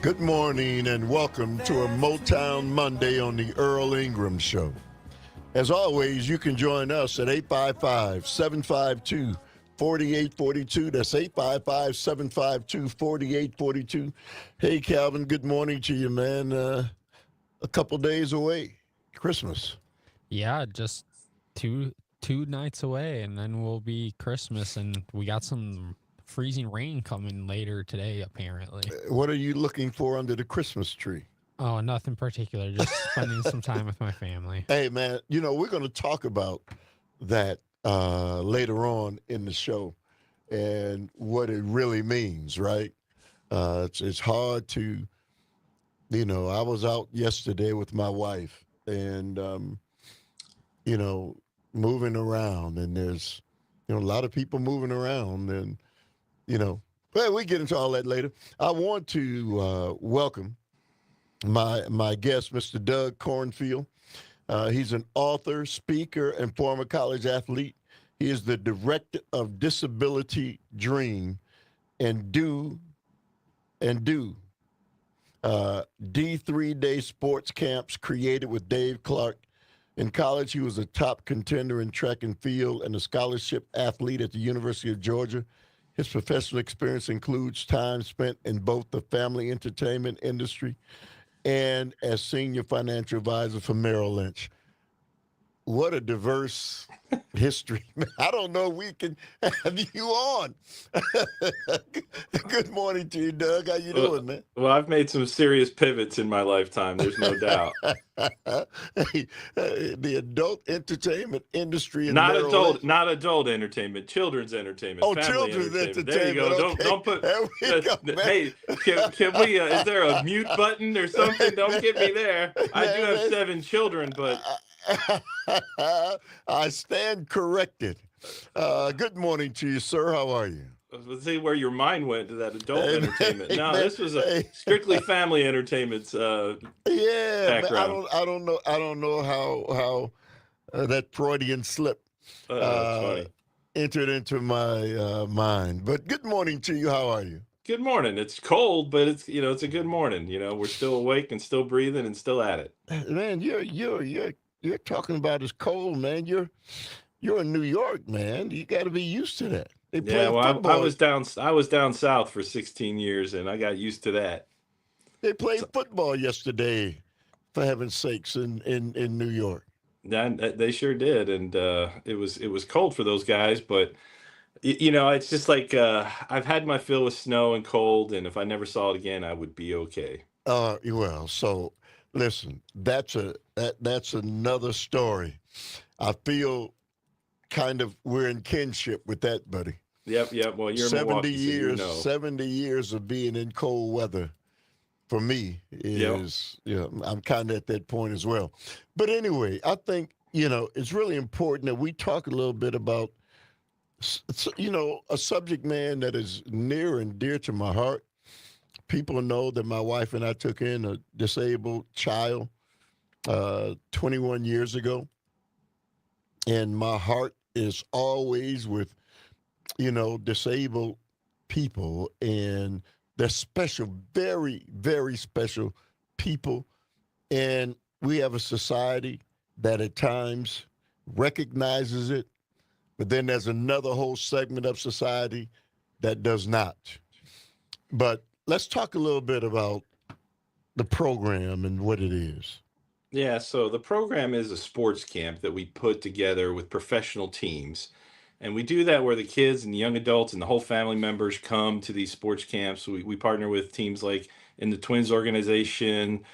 Good morning and welcome to a Motown Monday on the Earl Ingram Show. As always, you can join us at 855-752-4842. That's 855-752-4842. Hey, Calvin, good morning to you, man. A couple days away, Christmas. Yeah, just two nights away, and then will be Christmas, and we got some freezing rain coming later today, apparently. What are you looking for under the Christmas tree? Oh, nothing particular. Just spending some time with my family. Hey, man, we're going to talk about that later on in the show and what it really means, right? It's hard to, I was out yesterday with my wife and, you know, moving around, and there's, a lot of people moving around, and, well, we get into all that later. I want to welcome my guest, Mr. Doug Cornfield. He's an author, speaker, and former college athlete. He is the director of Disability Dream and do D3-day sports camps created with Dave Clark. In college, he was a top contender in track and field and a scholarship athlete at the University of Georgia. His professional experience includes time spent in both the family entertainment industry and as senior financial advisor for Merrill Lynch. What a diverse history. I don't know if we can have you on. Good morning to you, Doug. How you doing, man? Well, I've made some serious pivots in my lifetime. There's no doubt. Hey, the adult entertainment industry in Not Merrill Lynch. not adult entertainment, children's entertainment, Oh, family children's entertainment. There you go. entertainment. Okay. Don't put. There we go, man. Hey, can we? Is there a mute button or something? Don't get me there. I do have 7 children, but I stand corrected. Good morning to you, sir. How are you? let's see where your mind went to that adult Hey, entertainment. hey, No, man. this was a Hey. strictly family entertainment Yeah, man, background. I don't know how that Freudian slip That's funny. entered into my mind. But good morning to you. How are you? Good morning. It's cold, but it's a good morning. We're still awake and still breathing and still at it. Man, you're talking about it's cold, man. You're in New York, man. You got to be used to that. They play Yeah, well, football. I was down south for 16 years, and I got used to that. They played So, football yesterday, for heaven's sakes, in New York. they sure did, and it was cold for those guys, but it's just like I've had my fill with snow and cold, and if I never saw it again, I would be okay. Well, so listen, that's another story. I feel kind of we're in kinship with that, buddy. Yep, yep. Well, you're in 70 Milwaukee, so years, 70 years of being in cold weather for me Yep. is, I'm kind of at that point as well. But anyway, I think, it's really important that we talk a little bit about, a subject, man, that is near and dear to my heart. People know that my wife and I took in a disabled child 21 years ago. And my heart is always with, disabled people, and they're special, very, very special people. And we have a society that at times recognizes it, but then there's another whole segment of society that does not. But let's talk a little bit about the program and what it is. Yeah, so the program is a sports camp that we put together with professional teams. And we do that where the kids and the young adults and the whole family members come to these sports camps. We partner with teams like in the Twins organization,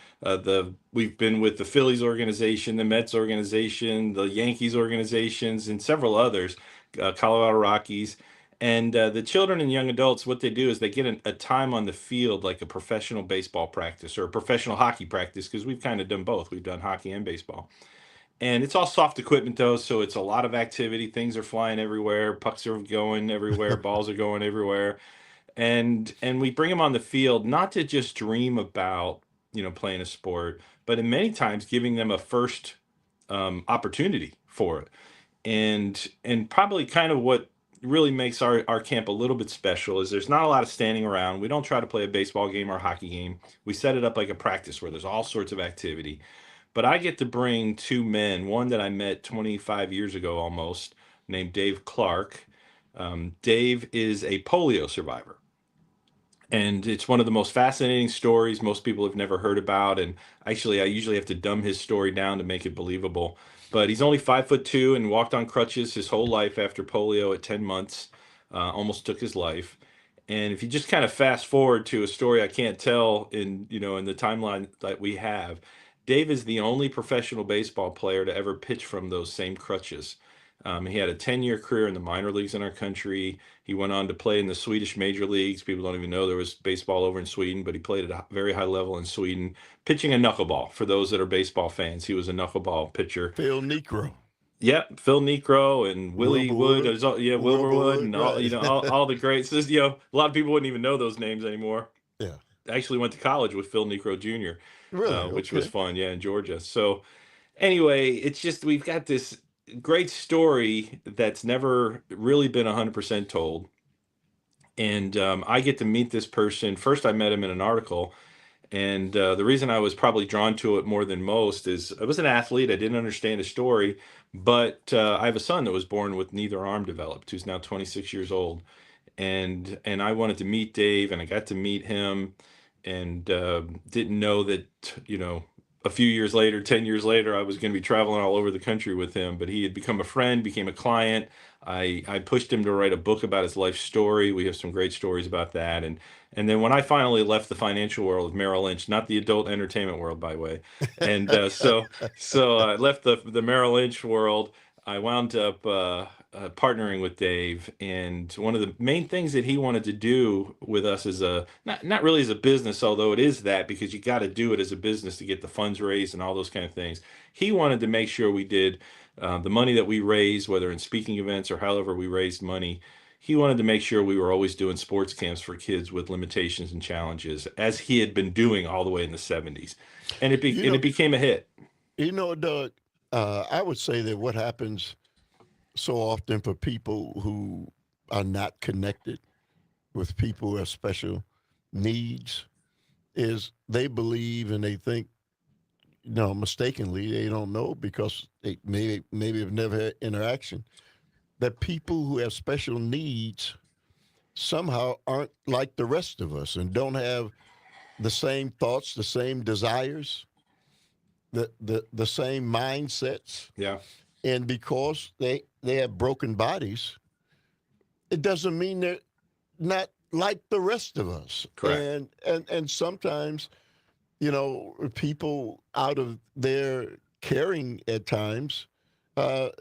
we've been with the Phillies organization, the Mets organization, the Yankees organizations, and several others, Colorado Rockies. And the children and young adults, what they do is they get a time on the field like a professional baseball practice or a professional hockey practice, because we've kind of done both. We've done hockey and baseball. And it's all soft equipment though, so it's a lot of activity. Things are flying everywhere, pucks are going everywhere, balls are going everywhere. And we bring them on the field not to just dream about, playing a sport, but in many times giving them a first opportunity for it. And probably kind of what really makes our camp a little bit special is there's not a lot of standing around. We don't try to play a baseball game or a hockey game. We set it up like a practice where there's all sorts of activity. But I get to bring two men, one that I met 25 years ago almost, named Dave Clark. Dave is a polio survivor. And it's one of the most fascinating stories most people have never heard about. And actually, I usually have to dumb his story down to make it believable. But he's only 5'2" and walked on crutches his whole life after polio at 10 months, almost took his life. And if you just kind of fast forward to a story I can't tell in the timeline that we have, Dave is the only professional baseball player to ever pitch from those same crutches. He had a 10-year career in the minor leagues in our country. He went on to play in the Swedish major leagues. People don't even know there was baseball over in Sweden, but he played at a very high level in Sweden, pitching a knuckleball. For those that are baseball fans, he was a knuckleball pitcher. Phil Necro. Yep, Phil Necro and Willie Wood. Wilbur Wood, and all right. all the greats. A lot of people wouldn't even know those names anymore. Yeah. I actually went to college with Phil Necro Jr., Really? which Okay. was fun. Yeah, in Georgia. So anyway, it's just we've got this great story that's never really been 100% told. And I get to meet this person. First, I met him in an article. And the reason I was probably drawn to it more than most is I was an athlete. I didn't understand his story. But I have a son that was born with neither arm developed, who's now 26 years old. And I wanted to meet Dave, and I got to meet him, and didn't know that, a few years later, 10 years later, I was going to be traveling all over the country with him. But he had become a friend, became a client. I pushed him to write a book about his life story. We have some great stories about that. And then when I finally left the financial world of Merrill Lynch, not the adult entertainment world, by the way, and so I left the Merrill Lynch world, I wound up partnering with Dave. And one of the main things that he wanted to do with us is not really as a business, although it is that, because you got to do it as a business to get the funds raised and all those kind of things. He wanted to make sure we did the money that we raised, whether in speaking events or however we raised money. He wanted to make sure we were always doing sports camps for kids with limitations and challenges, as he had been doing all the way in the 70s. And it became a hit. Doug, I would say that what happens so often for people who are not connected with people who have special needs is they believe and they think, mistakenly, they don't know because they maybe have never had interaction, that people who have special needs somehow aren't like the rest of us and don't have the same thoughts, the same desires, the same mindsets. Yeah. And because they have broken bodies, it doesn't mean they're not like the rest of us. Correct. And sometimes, people out of their caring at times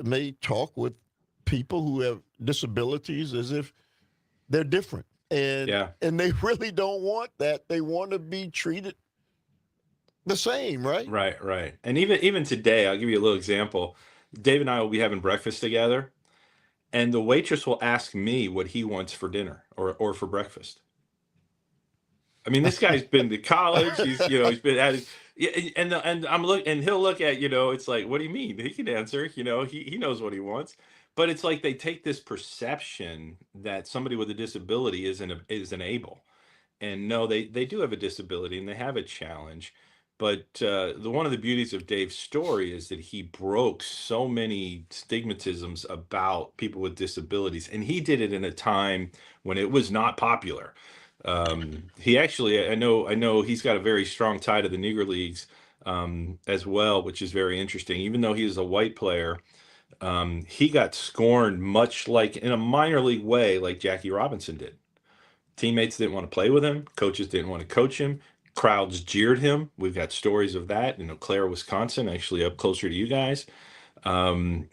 may talk with people who have disabilities as if they're different. And they really don't want that. They want to be treated the same, right? Right. And even today, I'll give you a little example. Dave and I will be having breakfast together, and the waitress will ask me what he wants for dinner or for breakfast. I mean, this guy's been to college. He's been at his, and he'll look at, it's like, what do you mean? He can answer, he knows what he wants. But it's like they take this perception that somebody with a disability isn't able. And no, they do have a disability and they have a challenge. But one of the beauties of Dave's story is that he broke so many stigmatisms about people with disabilities, and he did it in a time when it was not popular. He actually, I know he's got a very strong tie to the Negro Leagues as well, which is very interesting. Even though he is a white player, he got scorned much like in a minor league way, like Jackie Robinson did. Teammates didn't want to play with him. Coaches didn't want to coach him. Crowds jeered him. We've got stories of that in Eau Claire, Wisconsin, actually up closer to you guys. And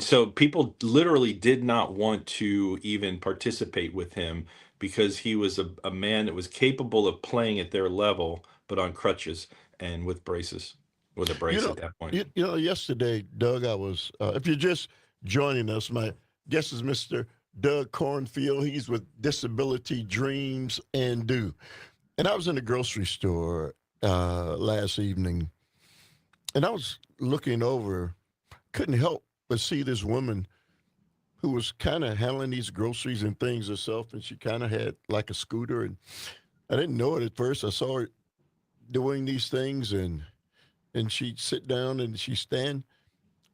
so people literally did not want to even participate with him because he was a man that was capable of playing at their level, but on crutches and with braces, with a brace at that point. Yesterday, Doug, I was, if you're just joining us, my guest is Mr. Doug Cornfield. He's with Disability Dreams and Do. And I was in the grocery store last evening, and I was looking over, couldn't help but see this woman who was kind of handling these groceries and things herself, and she kind of had like a scooter, and I didn't know it at first. I saw her doing these things, and she'd sit down and she'd stand,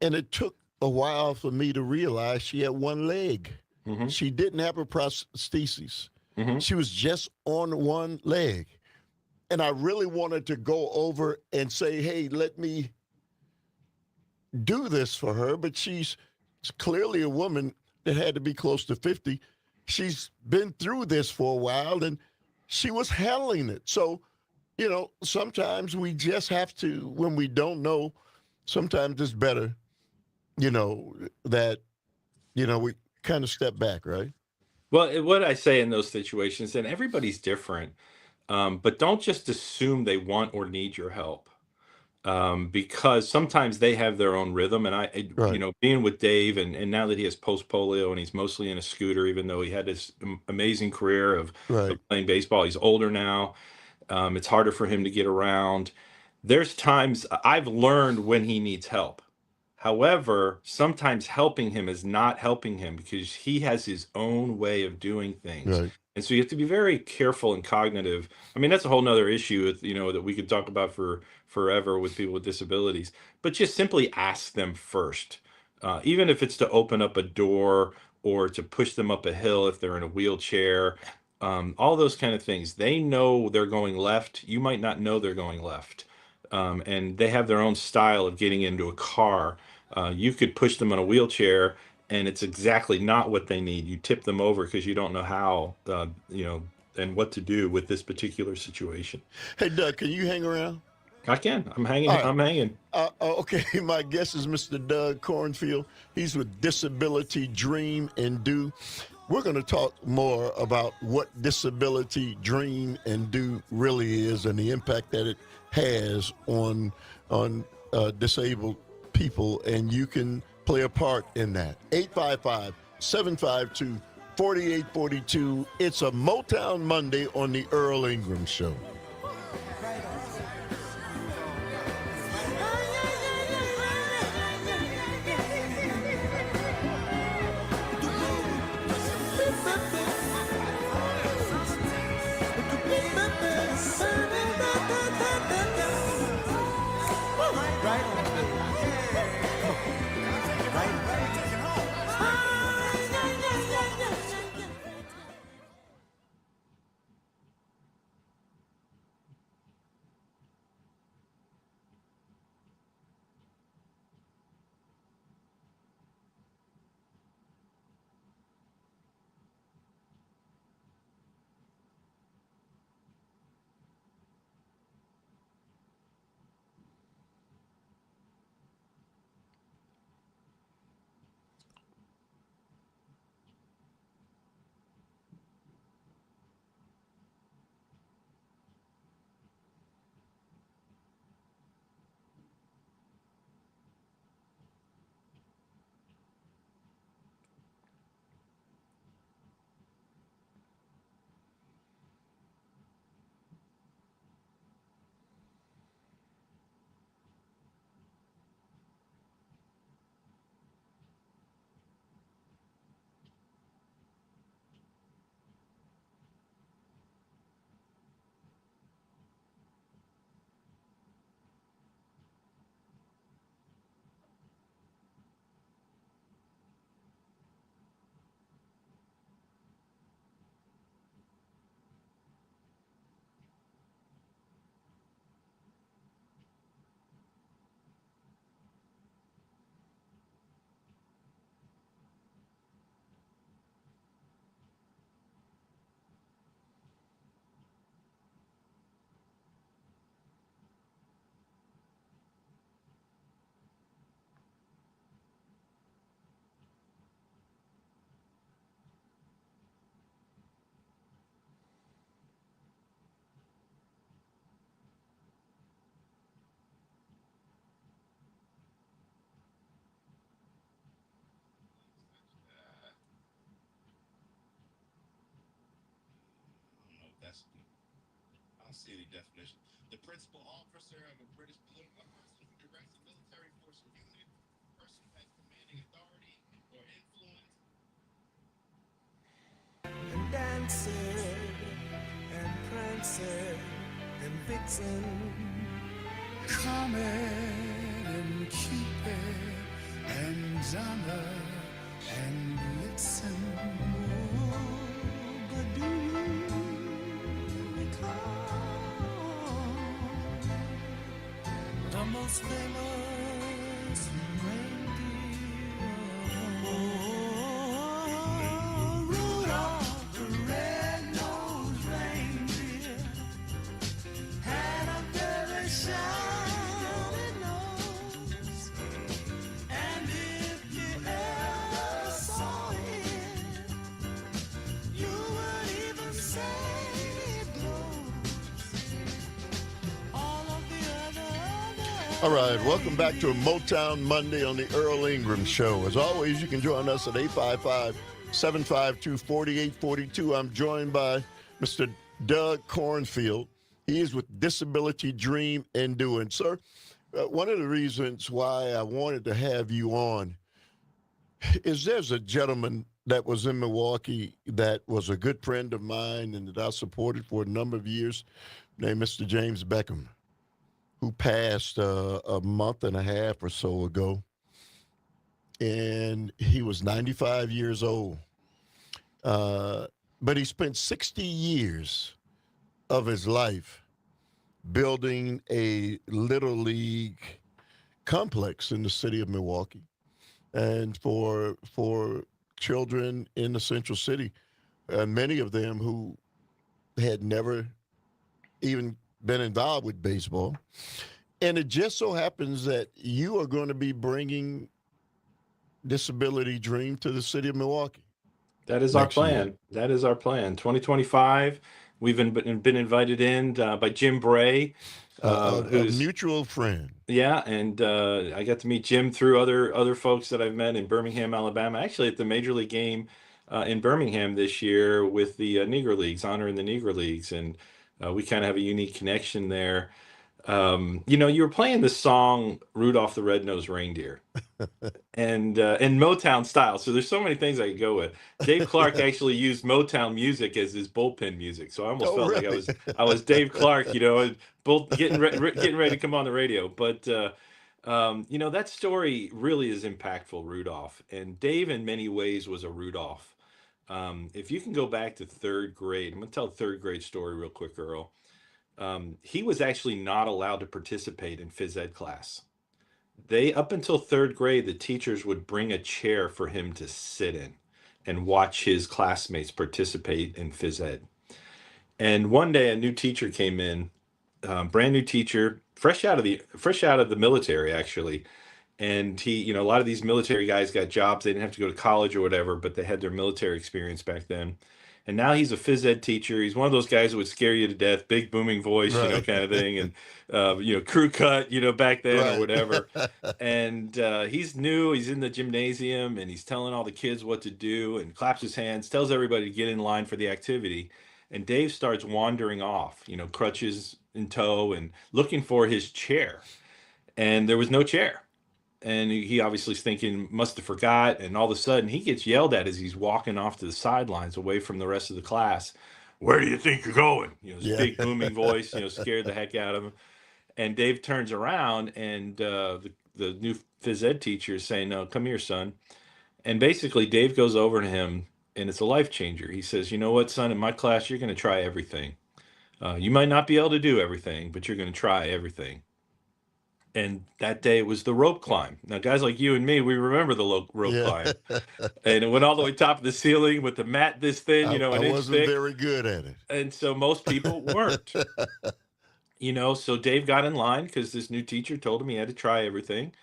and it took a while for me to realize she had one leg. Mm-hmm. She didn't have a prosthesis. Mm-hmm. She was just on one leg. And I really wanted to go over and say, hey, let me do this for her. But she's clearly a woman that had to be close to 50. She's been through this for a while and she was handling it. So, sometimes we just have to, when we don't know, sometimes it's better, that, we kind of step back, right? Well, what I say in those situations, and everybody's different, but don't just assume they want or need your help, because sometimes they have their own rhythm. And Right, being with Dave, and now that he has post polio and he's mostly in a scooter, even though he had this amazing career of right, playing baseball, he's older now. It's harder for him to get around. There's times I've learned when he needs help. However, sometimes helping him is not helping him because he has his own way of doing things. right. And so you have to be very careful and cognitive. I mean, that's a whole nother issue with, that we could talk about for forever with people with disabilities, but just simply ask them first. Even if it's to open up a door or to push them up a hill if they're in a wheelchair, all those kind of things. They know they're going left. You might not know they're going left. And they have their own style of getting into a car. You could push them in a wheelchair, and it's exactly not what they need. You tip them over because you don't know how, and what to do with this particular situation. Hey, Doug, can you hang around? I can. I'm All hanging. right. I'm hanging. Okay, my guest is Mr. Doug Cornfield. He's with Disability Dream and Do. We're going to talk more about what Disability Dream and Do really is and the impact that it has on disabled people, and you can play a part in that. 855-752-4842. It's a Motown Monday on the Earl Ingram Show. That's I don't see any definition. The principal officer of a British political, a person who directs a military force or unit, a person who has commanding authority or influence. Dancer and Prancer and Vixen, Comet and Cupid and Donner and Blitzen. Oh, but do you recall the most famous reindeer? Oh, Rudolph the red-nosed reindeer had a very shiny nose, and if you ever saw it, you would even say it glows. All of the other. All right, welcome back to a Motown Monday on the Earl Ingram Show. As always, you can join us at 855-752-4842. I'm joined by Mr. Doug Cornfield. He is with Disability Dream and Doing. Sir, one of the reasons why I wanted to have you on is there's a gentleman that was in Milwaukee that was a good friend of mine and that I supported for a number of years, named Mr. James Beckham, who passed a month and a half or so ago. And he was 95 years old. But he spent 60 years of his life building a Little League complex in the city of Milwaukee. And for children in the Central City, many of them who had never even been involved with baseball. And it just so happens that you are going to be bringing Disability Dream to the city of Milwaukee. That is our Next year. plan. That is our plan. 2025. We've been invited in by Jim Bray, A who's mutual friend. yeah, and I got to meet Jim through other folks that I've met in Birmingham, Alabama. Actually, at the Major League game in Birmingham this year with the Negro Leagues, honoring the Negro Leagues, and we kind of have a unique connection there. You were playing this song "Rudolph the Red-Nosed Reindeer," and in Motown style. So there's so many things I could go with. Dave Clark actually used Motown music as his bullpen music, so I almost felt like really? I was Dave Clark, and getting ready to come on the radio. But that story really is impactful, Rudolph. And Dave, in many ways, was a Rudolph. If you can go back to third grade, I'm going to tell a third grade story real quick, Earl. He was actually not allowed to participate in phys ed class. Up until third grade, the teachers would bring a chair for him to sit in and watch his classmates participate in phys ed. And one day a new teacher came in, brand new teacher, fresh out of the military, actually. And he, a lot of these military guys got jobs. They didn't have to go to college or whatever, but they had their military experience back then. And now he's a phys ed teacher. He's one of those guys who would scare you to death, big booming voice, Right. kind of thing. And, crew cut, back then Right. or whatever. And he's new, he's in the gymnasium and he's telling all the kids what to do and claps his hands, tells everybody to get in line for the activity. And Dave starts wandering off, crutches in tow and looking for his chair. And there was no chair. And he obviously is thinking, must have forgot. And all of a sudden he gets yelled at as he's walking off to the sidelines away from the rest of the class. Where do you think you're going? This Yeah. big booming voice, scared the heck out of him. And Dave turns around and the new phys ed teacher is saying, no, come here, son. And basically Dave goes over to him and it's a life changer. He says, you know what, son, in my class, you're going to try everything. You might not be able to do everything, but you're going to try everything. And that day it was the rope climb. Now, guys like you and me, we remember the rope climb. And it went all the way top of the ceiling with the mat this thin, an I inch wasn't thick. very good at it. And so most people weren't. So Dave got in line because this new teacher told him he had to try everything.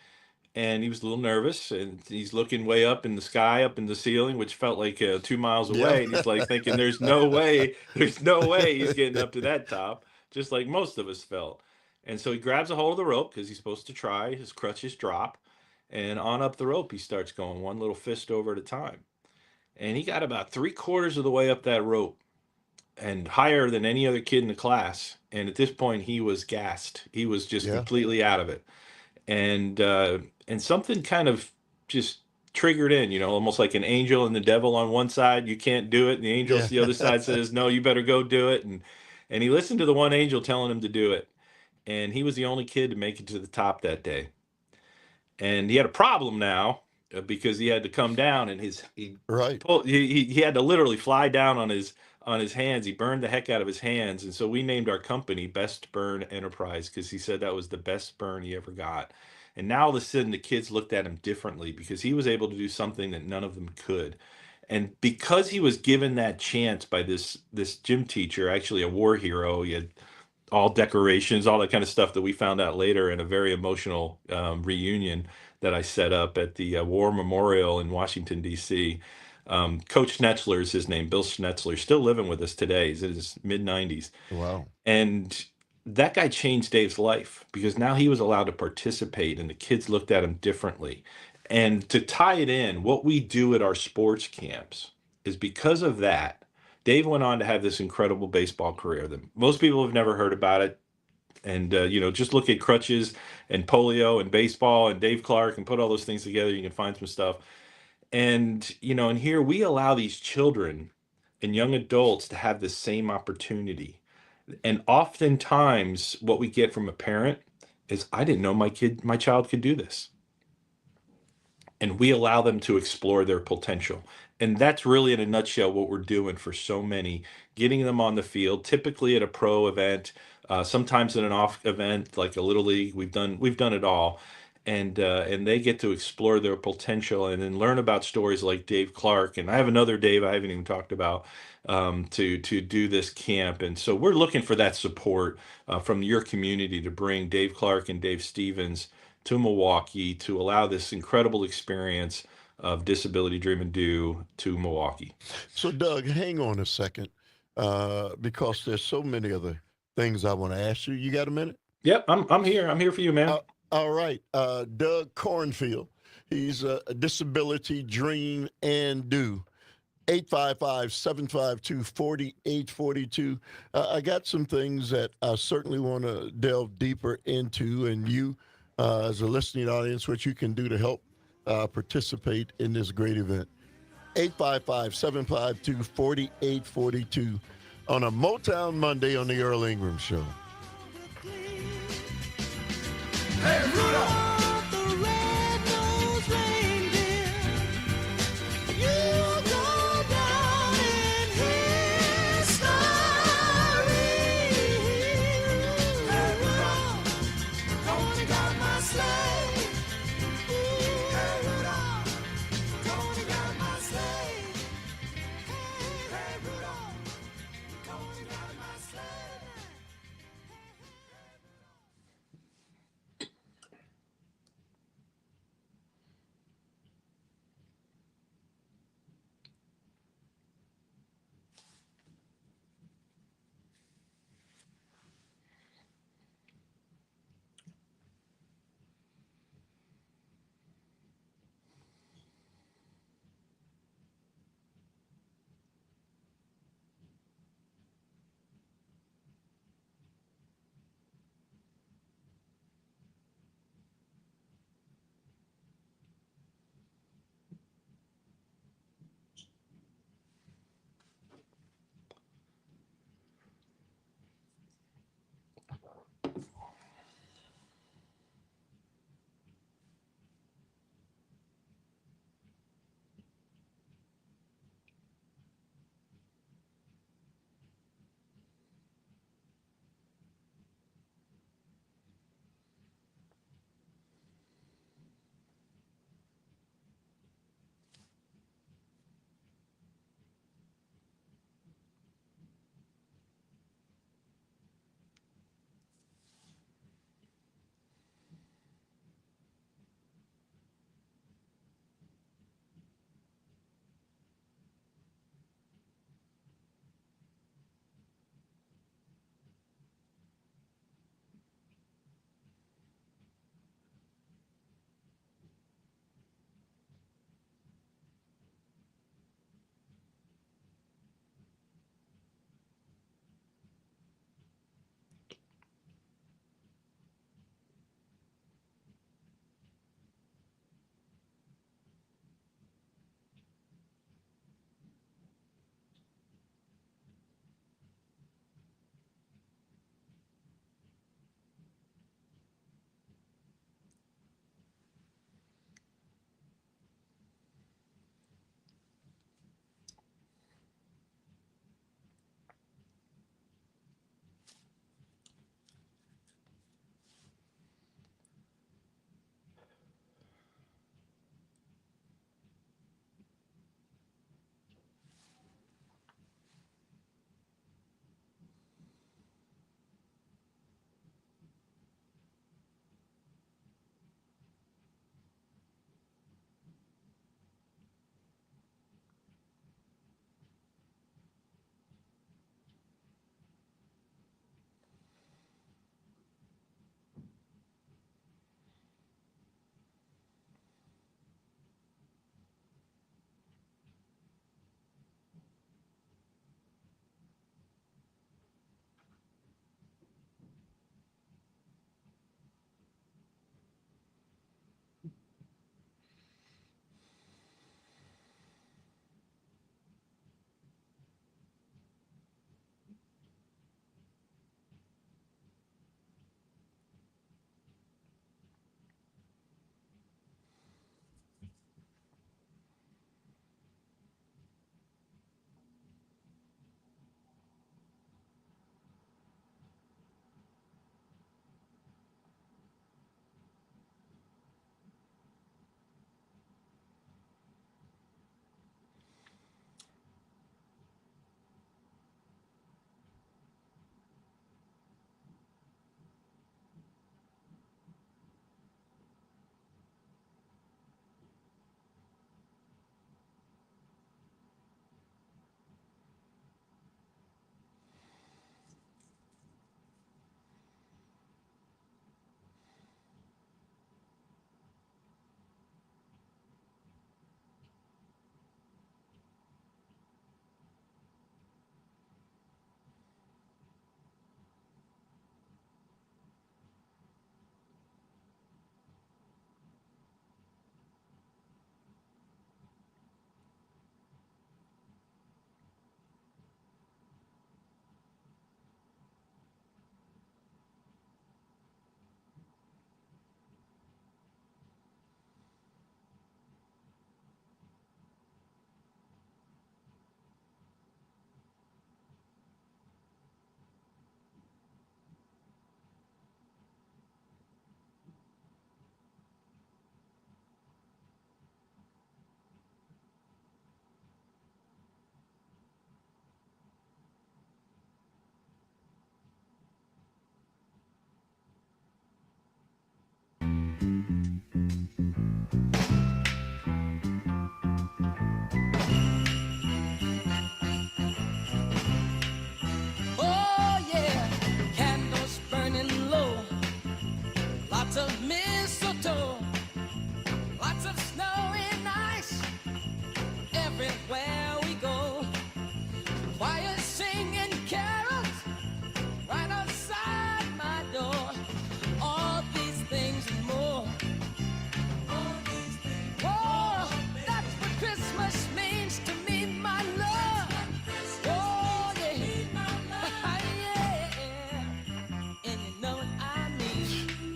And he was a little nervous. And he's looking way up in the sky, up in the ceiling, which felt like 2 miles away. Yeah. And he's like thinking, there's no way he's getting up to that top, just like most of us felt. And so he grabs a hold of the rope because he's supposed to try. His crutches drop. And on up the rope, he starts going one little fist over at a time. And he got about 3/4 of the way up that rope and higher than any other kid in the class. And at this point, he was gassed. He was just completely out of it. And something kind of just triggered in, almost like an angel and the devil on one side. You can't do it. And the angel Yeah. the other side says, no, you better go do it. And he listened to the one angel telling him to do it. And he was the only kid to make it to the top that day. And he had a problem now because he had to come down, and Right. he had to literally fly down on his hands. He burned the heck out of his hands. And so we named our company Best Burn Enterprise because he said that was the best burn he ever got. And now all of a sudden the kids looked at him differently because he was able to do something that none of them could. And because he was given that chance by this gym teacher, actually a war hero, he had all decorations, all that kind of stuff that we found out later in a very emotional reunion that I set up at the War Memorial in Washington, D.C. Coach Schnetzler is his name, Bill Schnetzler, still living with us today. He's in his mid 90s. Wow. And that guy changed Dave's life because now he was allowed to participate and the kids looked at him differently. And to tie it in, what we do at our sports camps is because of that, Dave went on to have this incredible baseball career that most people have never heard about it. And, just look at crutches and polio and baseball and Dave Clark and put all those things together. You can find some stuff. And, and here we allow these children and young adults to have the same opportunity. And oftentimes what we get from a parent is, I didn't know my child could do this. And we allow them to explore their potential. And that's really in a nutshell what we're doing for so many, getting them on the field, typically at a pro event, sometimes at an off event like a little league. We've done it all. And they get to explore their potential and then learn about stories like Dave Clark. And I have another Dave I haven't even talked about to do this camp. And so we're looking for that support from your community to bring Dave Clark and Dave Stevens to Milwaukee to allow this incredible experience of Disability Dream and Do to Milwaukee. So, Doug, hang on a second because there's so many other things I want to ask you. You got a minute? Yep, I'm here. I'm here for you, man. All right. Doug Cornfield. He's a Disability Dream and Do. 855-752-4842. I got some things that I certainly want to delve deeper into, and you, as a listening audience, what you can do to help participate in this great event. 855-752-4842 on a Motown Monday on the Earl Ingram Show. Hey, Rudolph the red-nosed reindeer, you go down in history. Hey, Rudolph, don't you got my sleigh? Hey, Rudolph, don't you got my sleigh? Hey, Rudolph, don't you got my sleigh?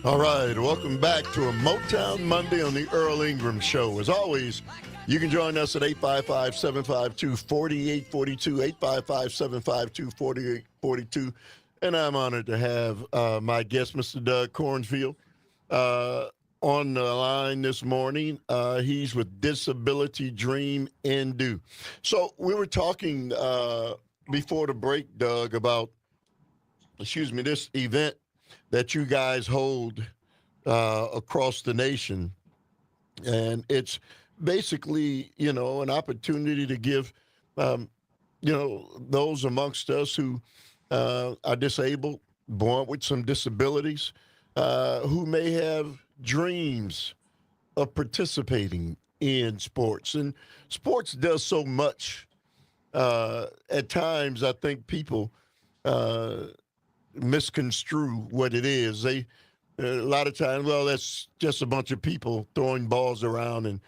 All right, welcome back to a Motown Monday on the Earl Ingram Show. As always, you can join us at 855-752-4842, 855-752-4842. And I'm honored to have my guest, Mr. Doug Cornfield, on the line this morning. He's with Disability Dream and Do. So we were talking before the break, Doug, about, this event that you guys hold across the nation. And it's basically, an opportunity to give, those amongst us who are disabled, born with some disabilities, who may have dreams of participating in sports. And sports does so much. At times, I think people misconstrue what it is. A lot of times, well, that's just a bunch of people throwing balls around, and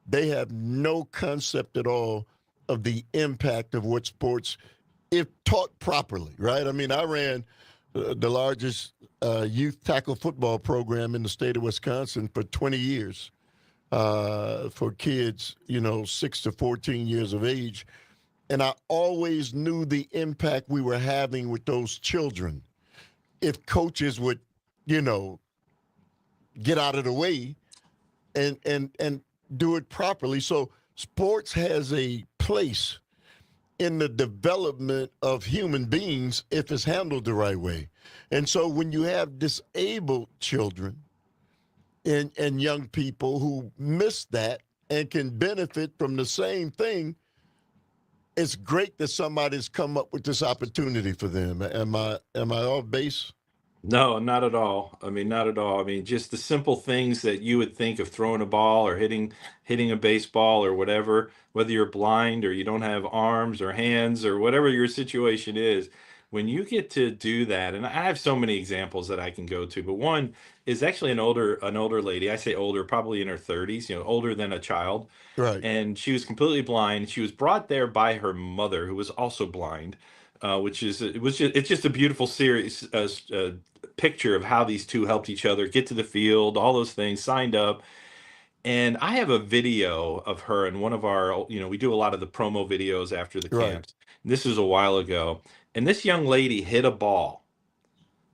they have no concept at all of the impact of what sports, if taught properly, right? I mean, I ran the largest youth tackle football program in the state of Wisconsin for 20 years for kids, 6 to 14 years of age. And I always knew the impact we were having with those children if coaches would, get out of the way and do it properly. So sports has a place in the development of human beings if it's handled the right way. And so when you have disabled children and young people who miss that and can benefit from the same thing, it's great that somebody's come up with this opportunity for them. Am I off base? No, not at all. I mean, not at all. I mean, just the simple things that you would think of throwing a ball or hitting a baseball or whatever, whether you're blind or you don't have arms or hands or whatever your situation is, when you get to do that, and I have so many examples that I can go to, but one is actually an older lady. I say older, probably in her 30s, older than a child. Right. And she was completely blind. She was brought there by her mother, who was also blind. It's just a beautiful series, picture of how these two helped each other get to the field, all those things, signed up. And I have a video of her in one of our, we do a lot of the promo videos after the Right. camps. This was a while ago. And this young lady hit a ball.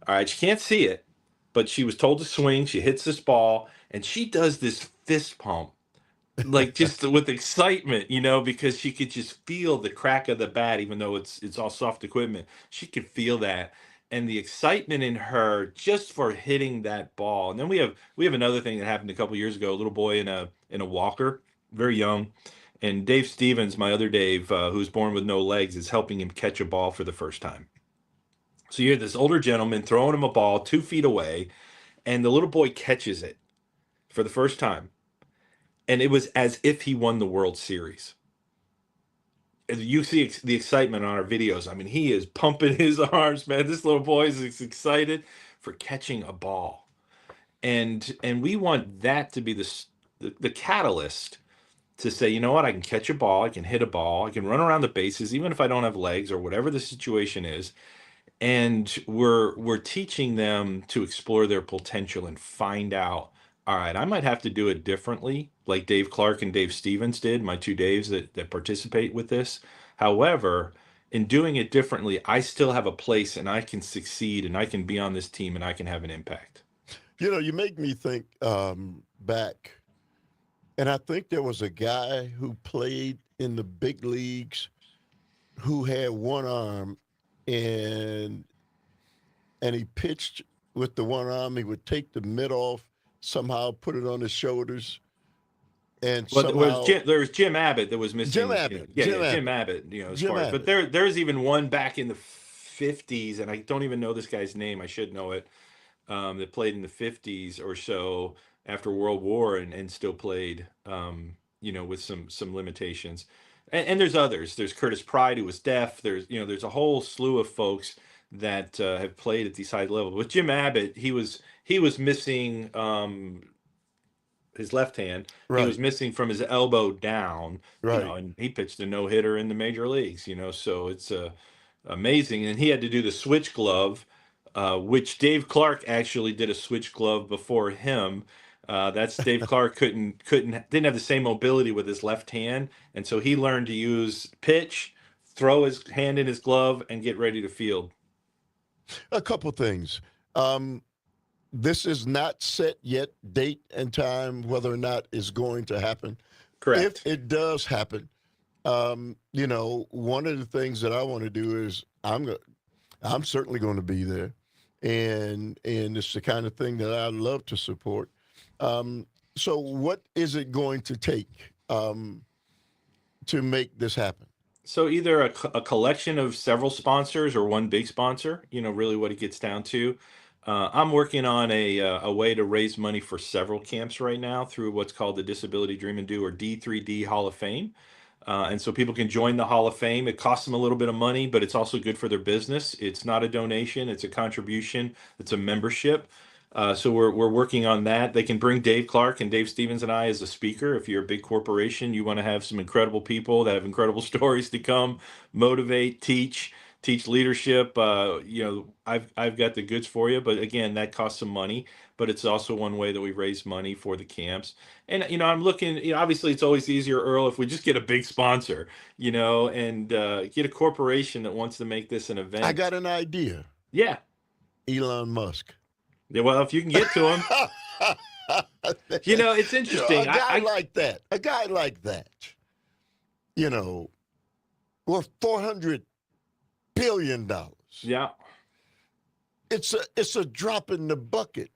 All right, she can't see it, but she was told to swing. She hits this ball, and she does this fist pump, like just with excitement, because she could just feel the crack of the bat, even though it's all soft equipment. She could feel that, and the excitement in her just for hitting that ball. And then we have another thing that happened a couple years ago. A little boy in a walker, very young, and Dave Stevens, my other Dave, who's born with no legs, is helping him catch a ball for the first time. So you have this older gentleman throwing him a ball 2 feet away, and the little boy catches it for the first time. And it was as if he won the World Series. You see the excitement on our videos. I mean, he is pumping his arms, man. This little boy is excited for catching a ball. And we want that to be the catalyst to say, you know what, I can catch a ball, I can hit a ball, I can run around the bases, even if I don't have legs or whatever the situation is. And we're teaching them to explore their potential and find out, all right, I might have to do it differently, like Dave Clark and Dave Stevens did, my two Daves that participate with this. However, in doing it differently, I still have a place and I can succeed and I can be on this team and I can have an impact. You make me think back, and I think there was a guy who played in the big leagues who had one arm, and he pitched with the one arm. He would take the mitt off, somehow put it on his shoulders, and Well, somehow there was Jim Abbott that was missing. Jim Abbott. Jim Abbott. Jim Abbott. But there's even one back in the 50s, and I don't even know this guy's name. I should know it. That played in the 50s or so after World War and still played. With some limitations. And there's others. There's Curtis Pride, who was deaf. There's a whole slew of folks that have played at these high levels. With Jim Abbott, he was missing his left hand. Right. He was missing from his elbow down. Right. And he pitched a no-hitter in the major leagues. So it's amazing. And he had to do the switch glove which Dave Clark actually did a switch glove before him. That's Dave Clark didn't have the same mobility with his left hand, and so he learned to use pitch, throw his hand in his glove, and get ready to field. A couple things. This is not set yet, date and time, whether or not it's going to happen. Correct. If it does happen, one of the things that I want to do is I'm certainly going to be there, and it's the kind of thing that I love to support. So what is it going to take to make this happen? So either a collection of several sponsors or one big sponsor, really what it gets down to. I'm working on a way to raise money for several camps right now through what's called the Disability Dream and Do, or D3D Hall of Fame. And so people can join the Hall of Fame. It costs them a little bit of money, but it's also good for their business. It's not a donation, it's a contribution, it's a membership. So we're working on that. They can bring Dave Clark and Dave Stevens and I as a speaker. If you're a big corporation, you want to have some incredible people that have incredible stories to come, motivate, teach leadership. I've got the goods for you, but again, that costs some money. But it's also one way that we raise money for the camps. And I'm looking. Obviously, it's always easier, Earl, if we just get a big sponsor, and get a corporation that wants to make this an event. I got an idea. Yeah. Elon Musk. Yeah, well, if you can get to him. It's interesting. A guy like that, worth $400 billion. Yeah. It's a drop in the bucket.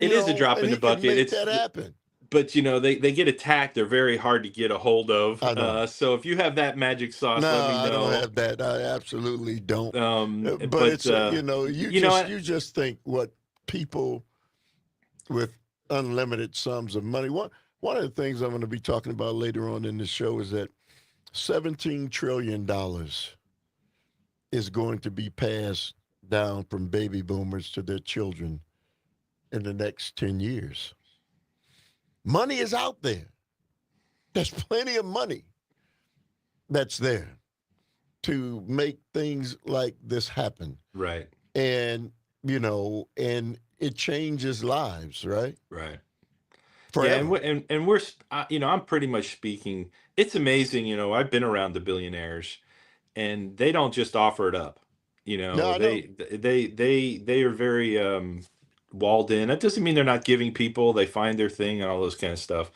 It is a drop in the bucket. Make that happen. But they get attacked. They're very hard to get a hold of. I know. So if you have that magic sauce, No, let me know. I don't have that. I absolutely don't. But it's you just think what people with unlimited sums of money. One of the things I'm going to be talking about later on in the show is that $17 trillion is going to be passed down from baby boomers to their children in the next 10 years. Money is out there. There's plenty of money that's there to make things like this happen. Right. And, and it changes lives, right? Right. Forever. Yeah, and we're, I'm pretty much speaking. It's amazing, I've been around the billionaires, and they don't just offer it up. No, they are very walled in. That doesn't mean they're not giving people. They find their thing and all those kind of stuff.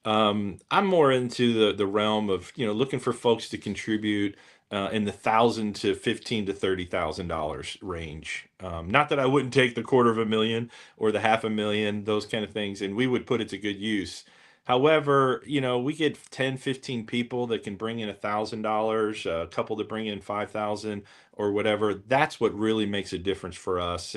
I'm more into the realm of looking for folks to contribute in the $1,000 to $15,000 to $30,000 range. Not that I wouldn't take the $250,000 or the $500,000, those kind of things, and we would put it to good use. However, we get 10, 15 people that can bring in $1,000, a couple that bring in 5,000 or whatever. That's what really makes a difference for us.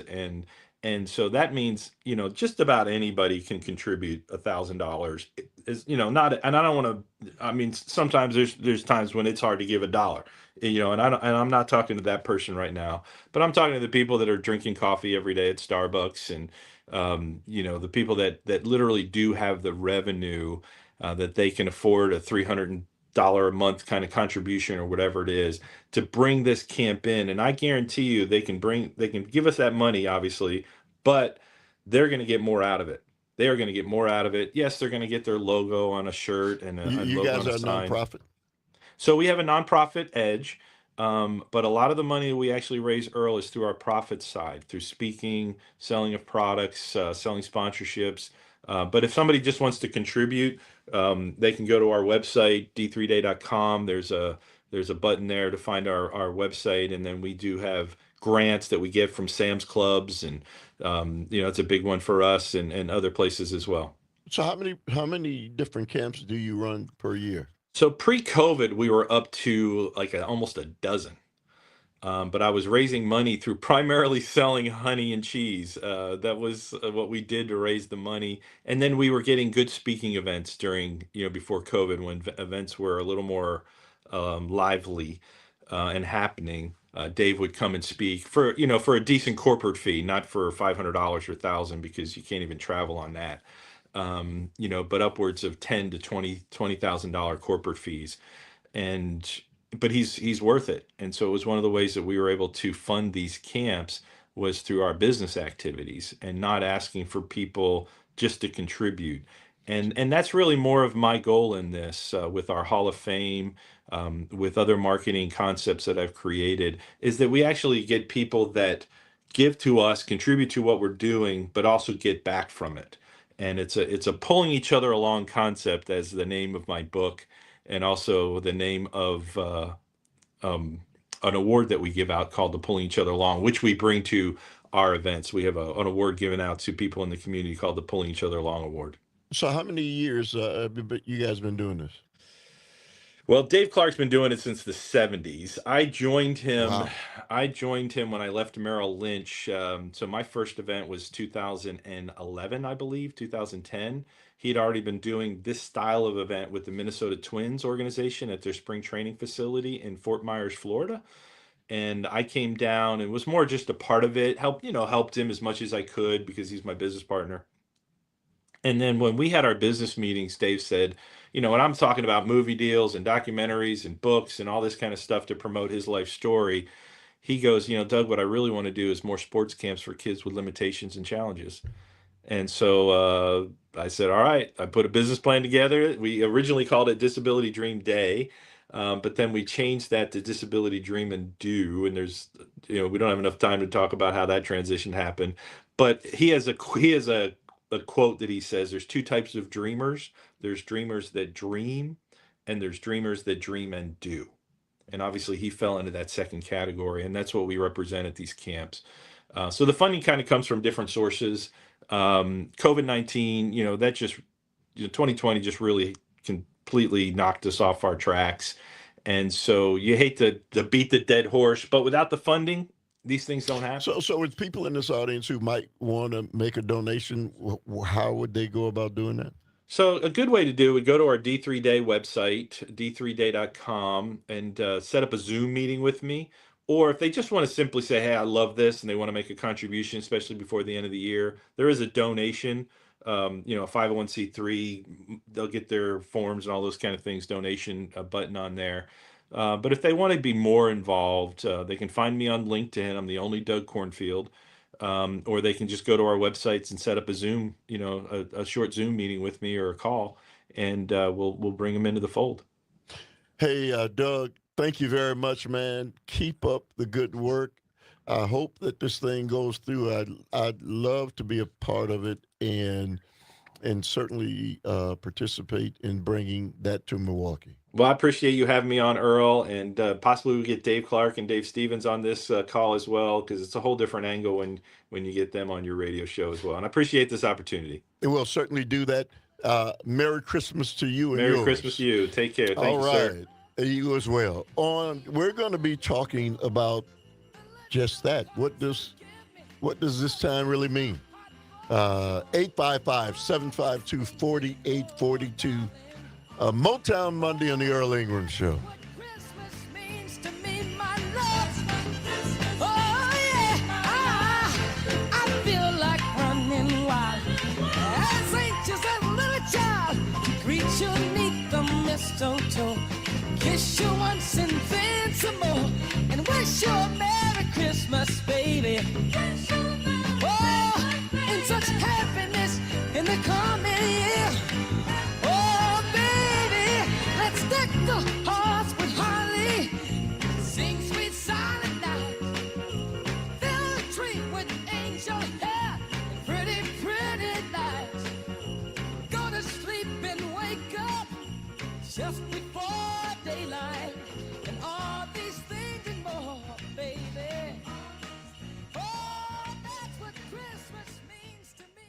And so that means, just about anybody can contribute $1,000. Is not, and I don't want to. I mean, sometimes there's times when it's hard to give $1. And I'm not talking to that person right now, but I'm talking to the people that are drinking coffee every day at Starbucks, and the people that literally do have the revenue that they can afford a $300 a month kind of contribution or whatever it is to bring this camp in. And I guarantee you they can give us that money, obviously, but they're going to get more out of it. They are going to get more out of it. Yes, they're going to get their logo on a shirt and a you logo guys on a are a sign. nonprofit? So we have a nonprofit edge, but a lot of the money that we actually raise, Earl, is through our profit side, through speaking, selling of products, selling sponsorships. But if somebody just wants to contribute, they can go to our website, d3day.com. There's a button there to find our website, and then we do have grants that we get from Sam's Clubs, and it's a big one for us, and other places as well. So how many different camps do you run per year? So pre-COVID, we were up to almost a dozen. But I was raising money through primarily selling honey and cheese. That was what we did to raise the money. And then we were getting good speaking events during, before COVID, when events were a little more lively and happening. Dave would come and speak for a decent corporate fee, not for $500 or $1,000, because you can't even travel on that. But upwards of $10,000 to $20,000 corporate fees. And but he's worth it. And so it was one of the ways that we were able to fund these camps was through our business activities and not asking for people just to contribute. And that's really more of my goal in this with our Hall of Fame, with other marketing concepts that I've created, is that we actually get people that give to us, contribute to what we're doing, but also get back from it. And it's a pulling each other along concept, as the name of my book, and also the name of um, an award that we give out called the Pulling Each Other Along, which we bring to our events. We have an award given out to people in the community called the Pulling Each Other Along Award. So how many years you guys been doing this? Well, Dave Clark's been doing it since the 70s. I joined him. Wow. I joined him when I left Merrill Lynch. So my first event was 2011, I believe, 2010. He'd already been doing this style of event with the Minnesota Twins organization at their spring training facility in Fort Myers, Florida. And I came down and was more just a part of it. Helped him as much as I could because he's my business partner. And then when we had our business meetings, Dave said, when I'm talking about movie deals and documentaries and books and all this kind of stuff to promote his life story, he goes, Doug, what I really want to do is more sports camps for kids with limitations and challenges. And so I said, all right, I put a business plan together. We originally called it Disability Dream Day, but then we changed that to Disability Dream and Do. And there's, we don't have enough time to talk about how that transition happened. But he has a quote that he says, there's two types of dreamers. There's dreamers that dream, and there's dreamers that dream and do. And obviously he fell into that second category, and that's what we represent at these camps. So the funding kind of comes from different sources. COVID-19, that just, 2020 just really completely knocked us off our tracks. And so you hate to beat the dead horse, but without the funding, these things don't happen. So with people in this audience who might want to make a donation, how would they go about doing that? So a good way to do it would go to our D3 Day website, d3day.com, and set up a Zoom meeting with me. Or if they just want to simply say, hey, I love this, and they want to make a contribution, especially before the end of the year, there is a donation, a 501c3, they'll get their forms and all those kind of things, donation button on there. But if they want to be more involved, they can find me on LinkedIn. I'm the only Doug Cornfield. Or they can just go to our websites and set up a Zoom, a short Zoom meeting with me or a call, and we'll bring them into the fold. Hey, Doug, thank you very much, man. Keep up the good work. I hope that this thing goes through. I'd love to be a part of it and certainly participate in bringing that to Milwaukee. Well, I appreciate you having me on, Earl, and possibly we get Dave Clark and Dave Stevens on this call as well, because it's a whole different angle when you get them on your radio show as well. And I appreciate this opportunity. And we'll certainly do that. Merry Christmas to you and Merry yours. Christmas to you. Take care. Thank you, sir. And you as well. We're going to be talking about just that. What does this time really mean? 855-752-4842. Motown Monday on the Earl Ingram Show. Christmas means to me, my love. Oh, yeah. I feel like running wild. As anxious as a little child. Greet you neath the mistletoe. Kiss you once and then some more. And wish you a Merry Christmas, baby. Oh, in such happiness in the coming year. Oh, baby, let's deck the hearts with holly. Sing sweet silent night. Fill the tree with angel hair and pretty, pretty lights. Go to sleep and wake up just before daylight. And all these things and more, baby. Oh, that's what Christmas means to me.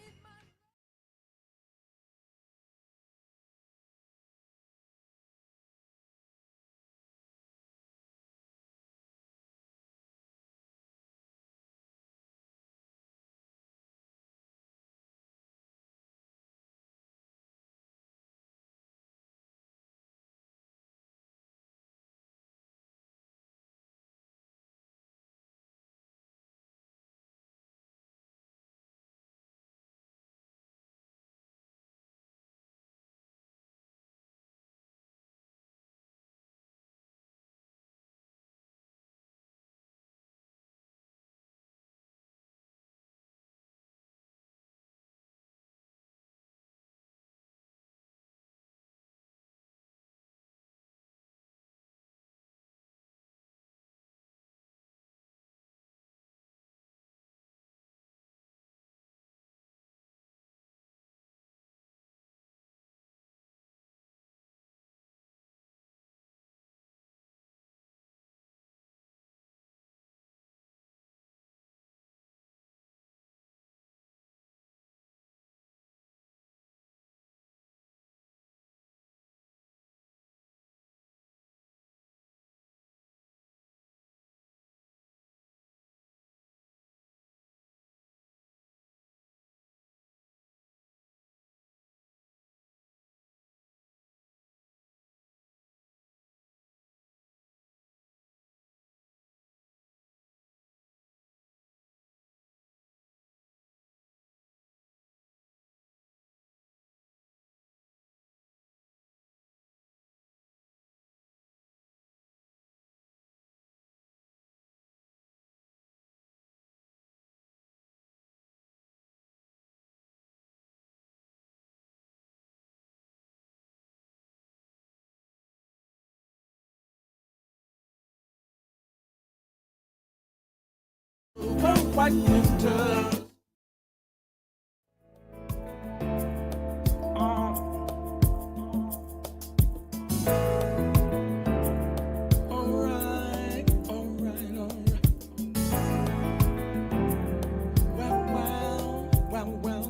white winter. Alright, alright, alright.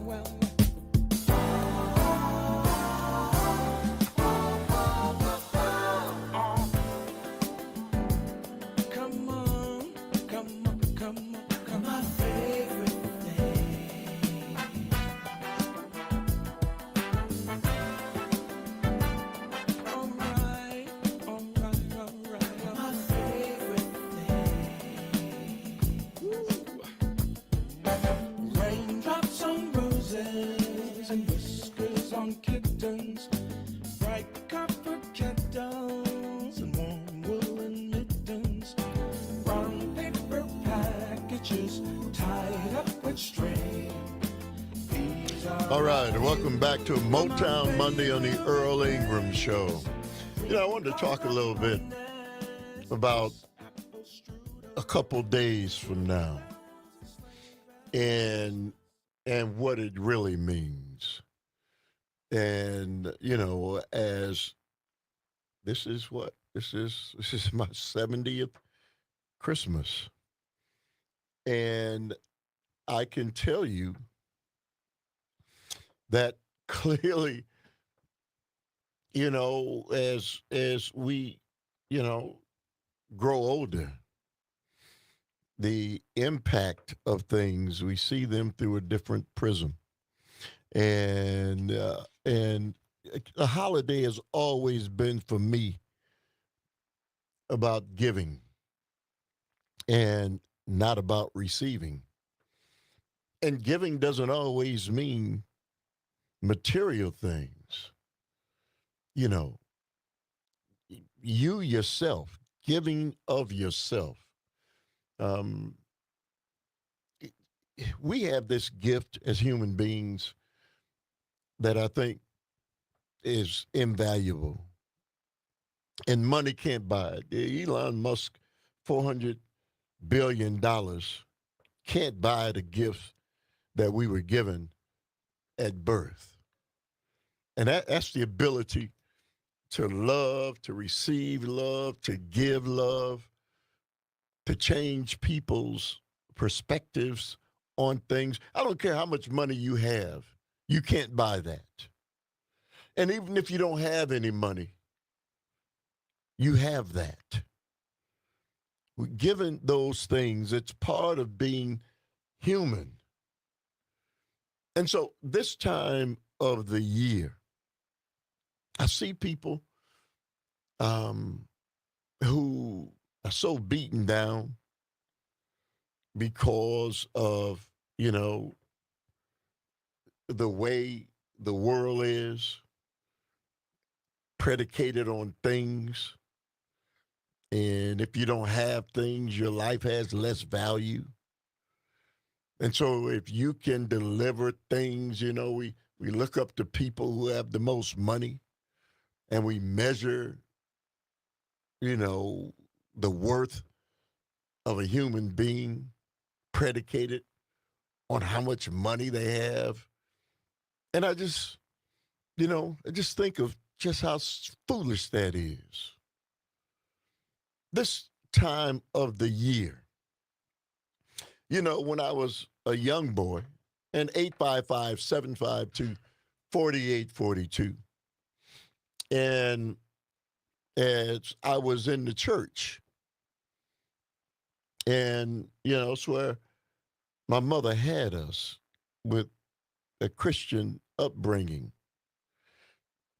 Well. Come on. My favorite thing. Alright. My favorite thing. Raindrops on roses and whiskers on kittens. Bright copper kettles and warm woolen mittens. Brown paper packages tied up with string. These are All right, and welcome back to Motown Monday on the Earl Ingram Show. I wanted to talk a little bit about a couple days from now and what it really means. And, as this is my 70th Christmas. And I can tell you that clearly, as we, grow older, the impact of things, we see them through a different prism. And a holiday has always been for me about giving and not about receiving. And giving doesn't always mean material things. You yourself, giving of yourself. We have this gift as human beings that I think is invaluable. And money can't buy it. Elon Musk, $400 billion can't buy the gifts that we were given at birth. And that's the ability to love, to receive love, to give love, to change people's perspectives on things. I don't care how much money you have, you can't buy that. And even if you don't have any money, you have that. Given those things, it's part of being human. And so this time of the year, I see people who are so beaten down because of, the way the world is predicated on things. And if you don't have things, your life has less value. And so if you can deliver things, we look up to people who have the most money and we measure, the worth of a human being predicated on how much money they have. And I just think of just how foolish that is. This time of the year, when I was a young boy, and 855-752-4842, and as I was in the church, and, it's where my mother had us with a Christian upbringing.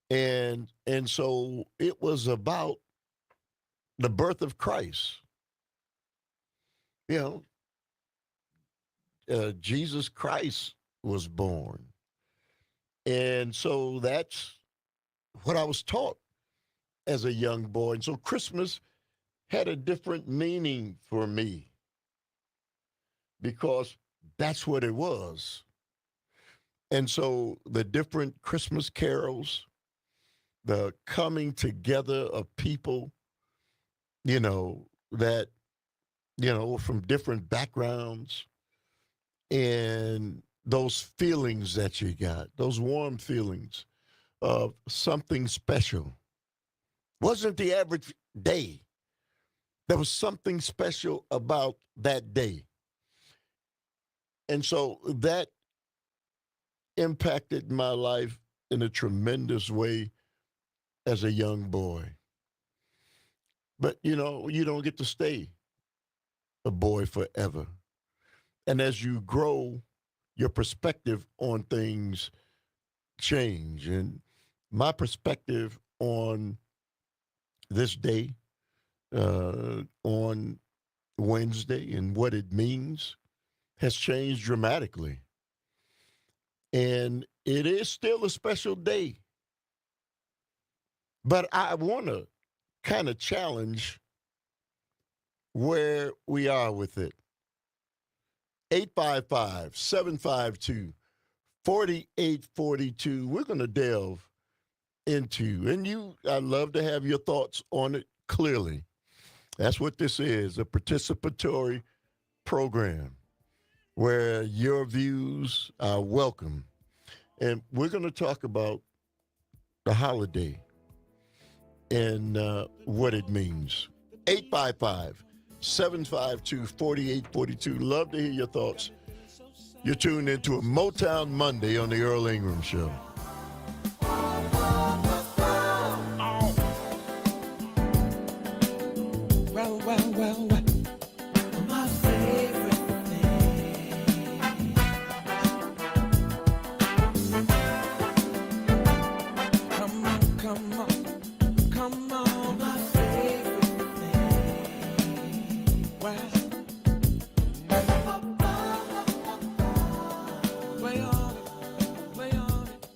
And so it was about the birth of Christ. Jesus Christ was born. And so that's what I was taught as a young boy. And so Christmas had a different meaning for me because that's what it was. And so the different Christmas carols, the coming together of people, that, from different backgrounds, and those feelings that you got, those warm feelings of something special. Wasn't the average day. There was something special about that day. And so that impacted my life in a tremendous way as a young boy. But, you know, you don't get to stay a boy forever. And as you grow, your perspective on things change. And my perspective on this day, on Wednesday, and what it means has changed dramatically. And it is still a special day. But I want to kind of challenge where we are with it. 855-752-4842. We're going to delve into, and I'd love to have your thoughts on it clearly. That's what this is, a participatory program where your views are welcome. And we're going to talk about the holiday and what it means. 855-752-4842. Love to hear your thoughts. You're tuned into a Motown Monday on the Earl Ingram Show. Well, well, well, well. My favorite thing. Come on, come on, come on. My favorite thing. Well, play on it, play on it.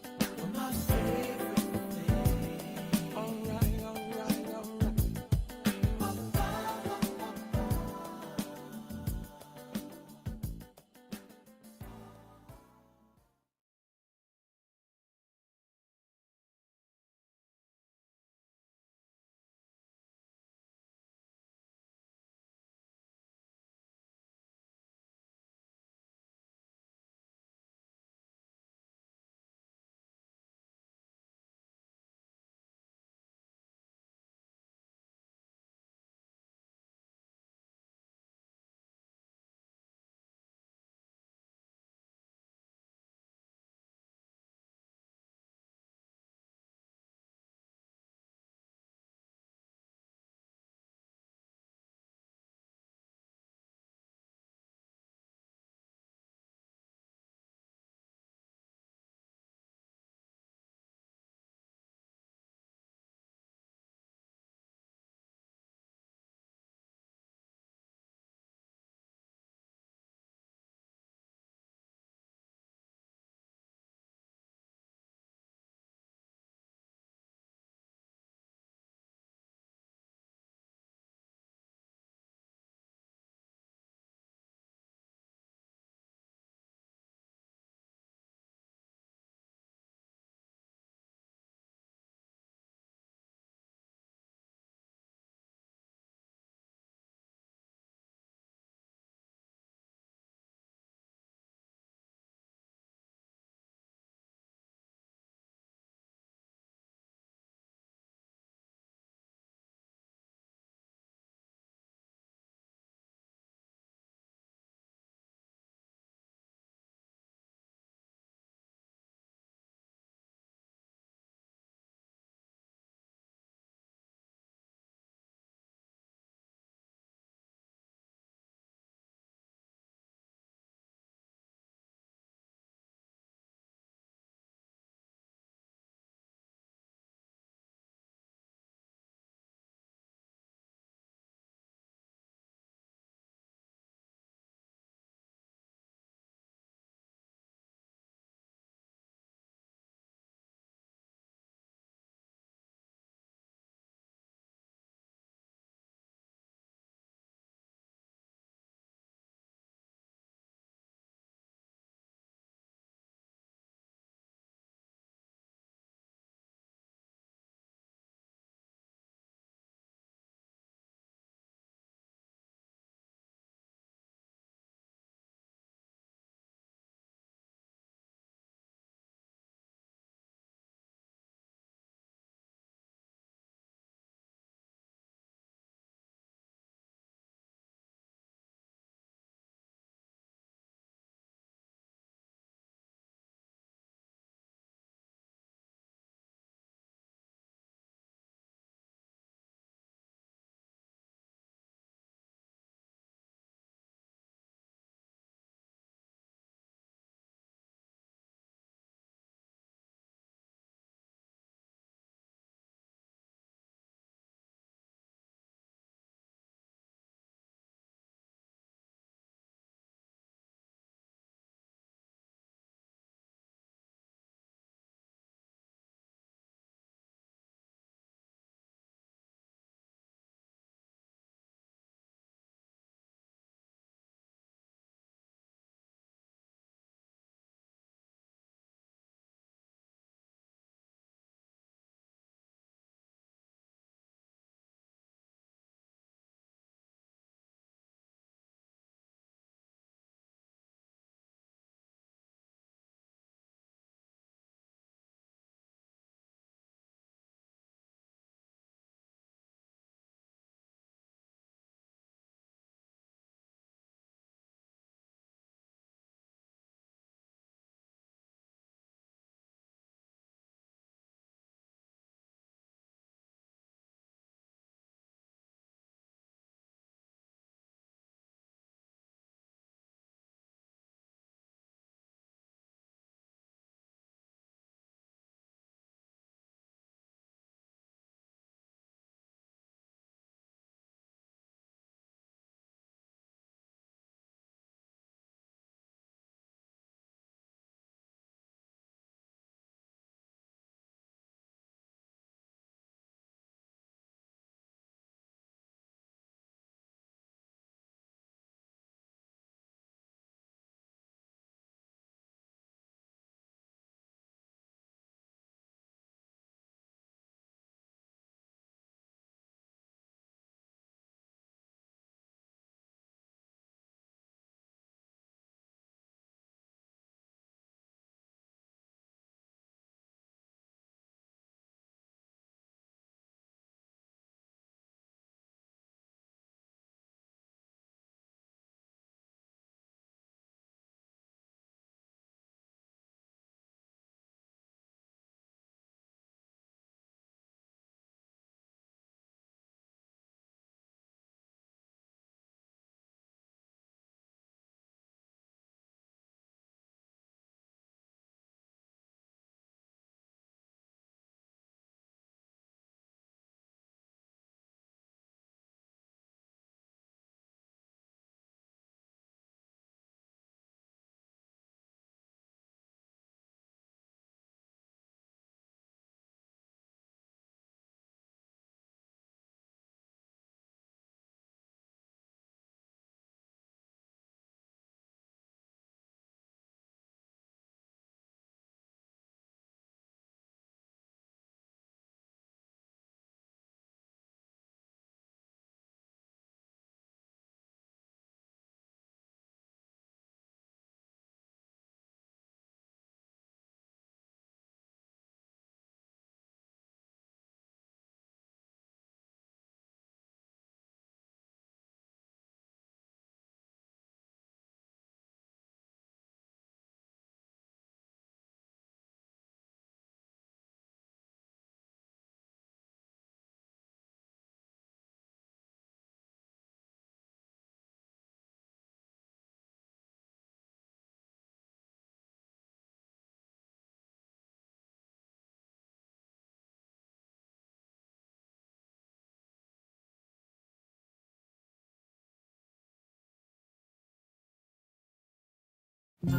Deck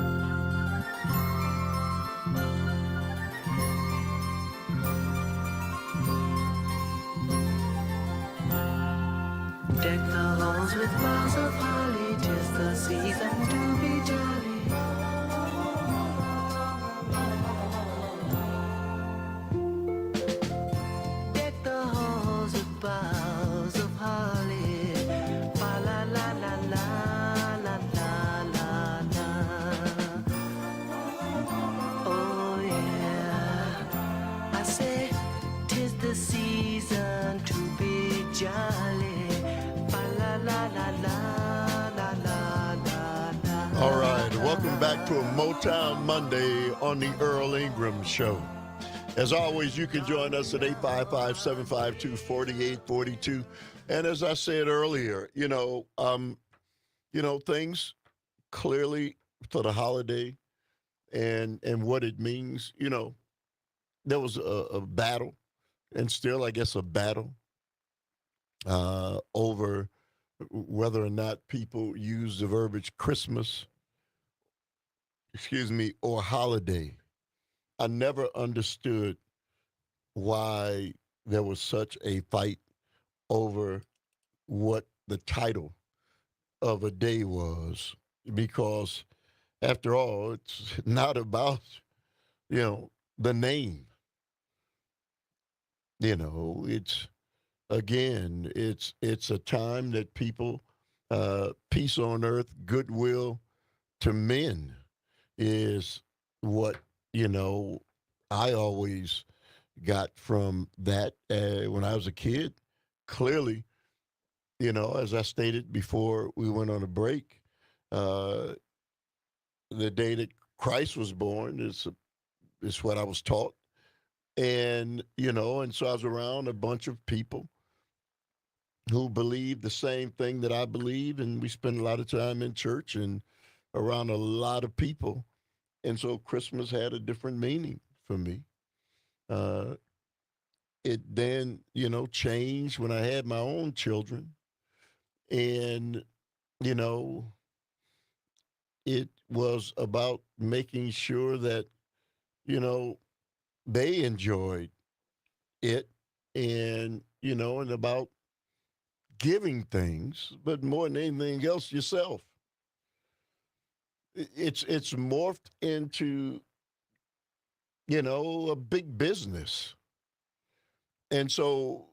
the halls with boughs of holly, 'tis the season to be jolly. Deck the halls with boughs of holly, fa la la la la la la la la. Oh yeah, I say 'tis the season to be jolly. All right, welcome back to a Motown Monday on the Earl Ingram Show. As always, you can join us at 855-752-4842. And as I said earlier, things clearly for the holiday and what it means, there was a battle, and still, I guess, a battle over whether or not people use the verbiage Christmas, or holiday. I never understood why there was such a fight over what the title of a day was, because after all, it's not about, the name. It's, again, it's a time that people, peace on earth, goodwill to men is what, I always got from that when I was a kid. Clearly, as I stated before we went on a break, the day that Christ was born is what I was taught. And, and so I was around a bunch of people who believe the same thing that I believe, and we spend a lot of time in church and around a lot of people. And so Christmas had a different meaning for me. It then, changed when I had my own children. And, it was about making sure that, they enjoyed it, and, and about giving things, but more than anything else, yourself. It's morphed into, a big business. And so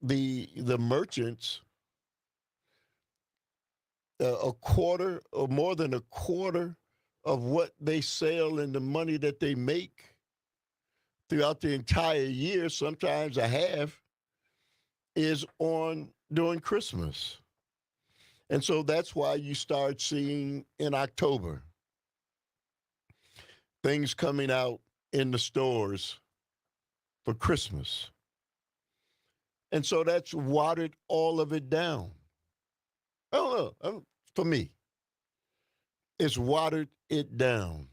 the merchants, a quarter or more than a quarter of what they sell and the money that they make throughout the entire year, sometimes a half, is on during Christmas. And so that's why you start seeing in October things coming out in the stores for Christmas. And so that's watered all of it down. I don't know. For me, it's watered it down.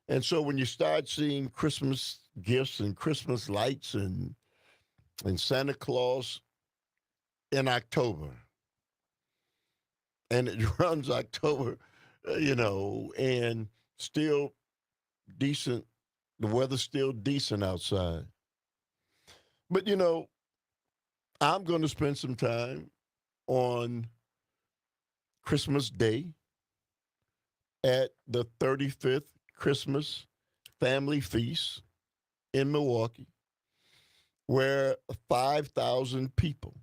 And so when you start seeing Christmas gifts and Christmas lights and Santa Claus in October, and it runs October, and still decent, the weather's still decent outside. But, I'm going to spend some time on Christmas Day at the 35th Christmas Family Feast in Milwaukee, where 5,000 people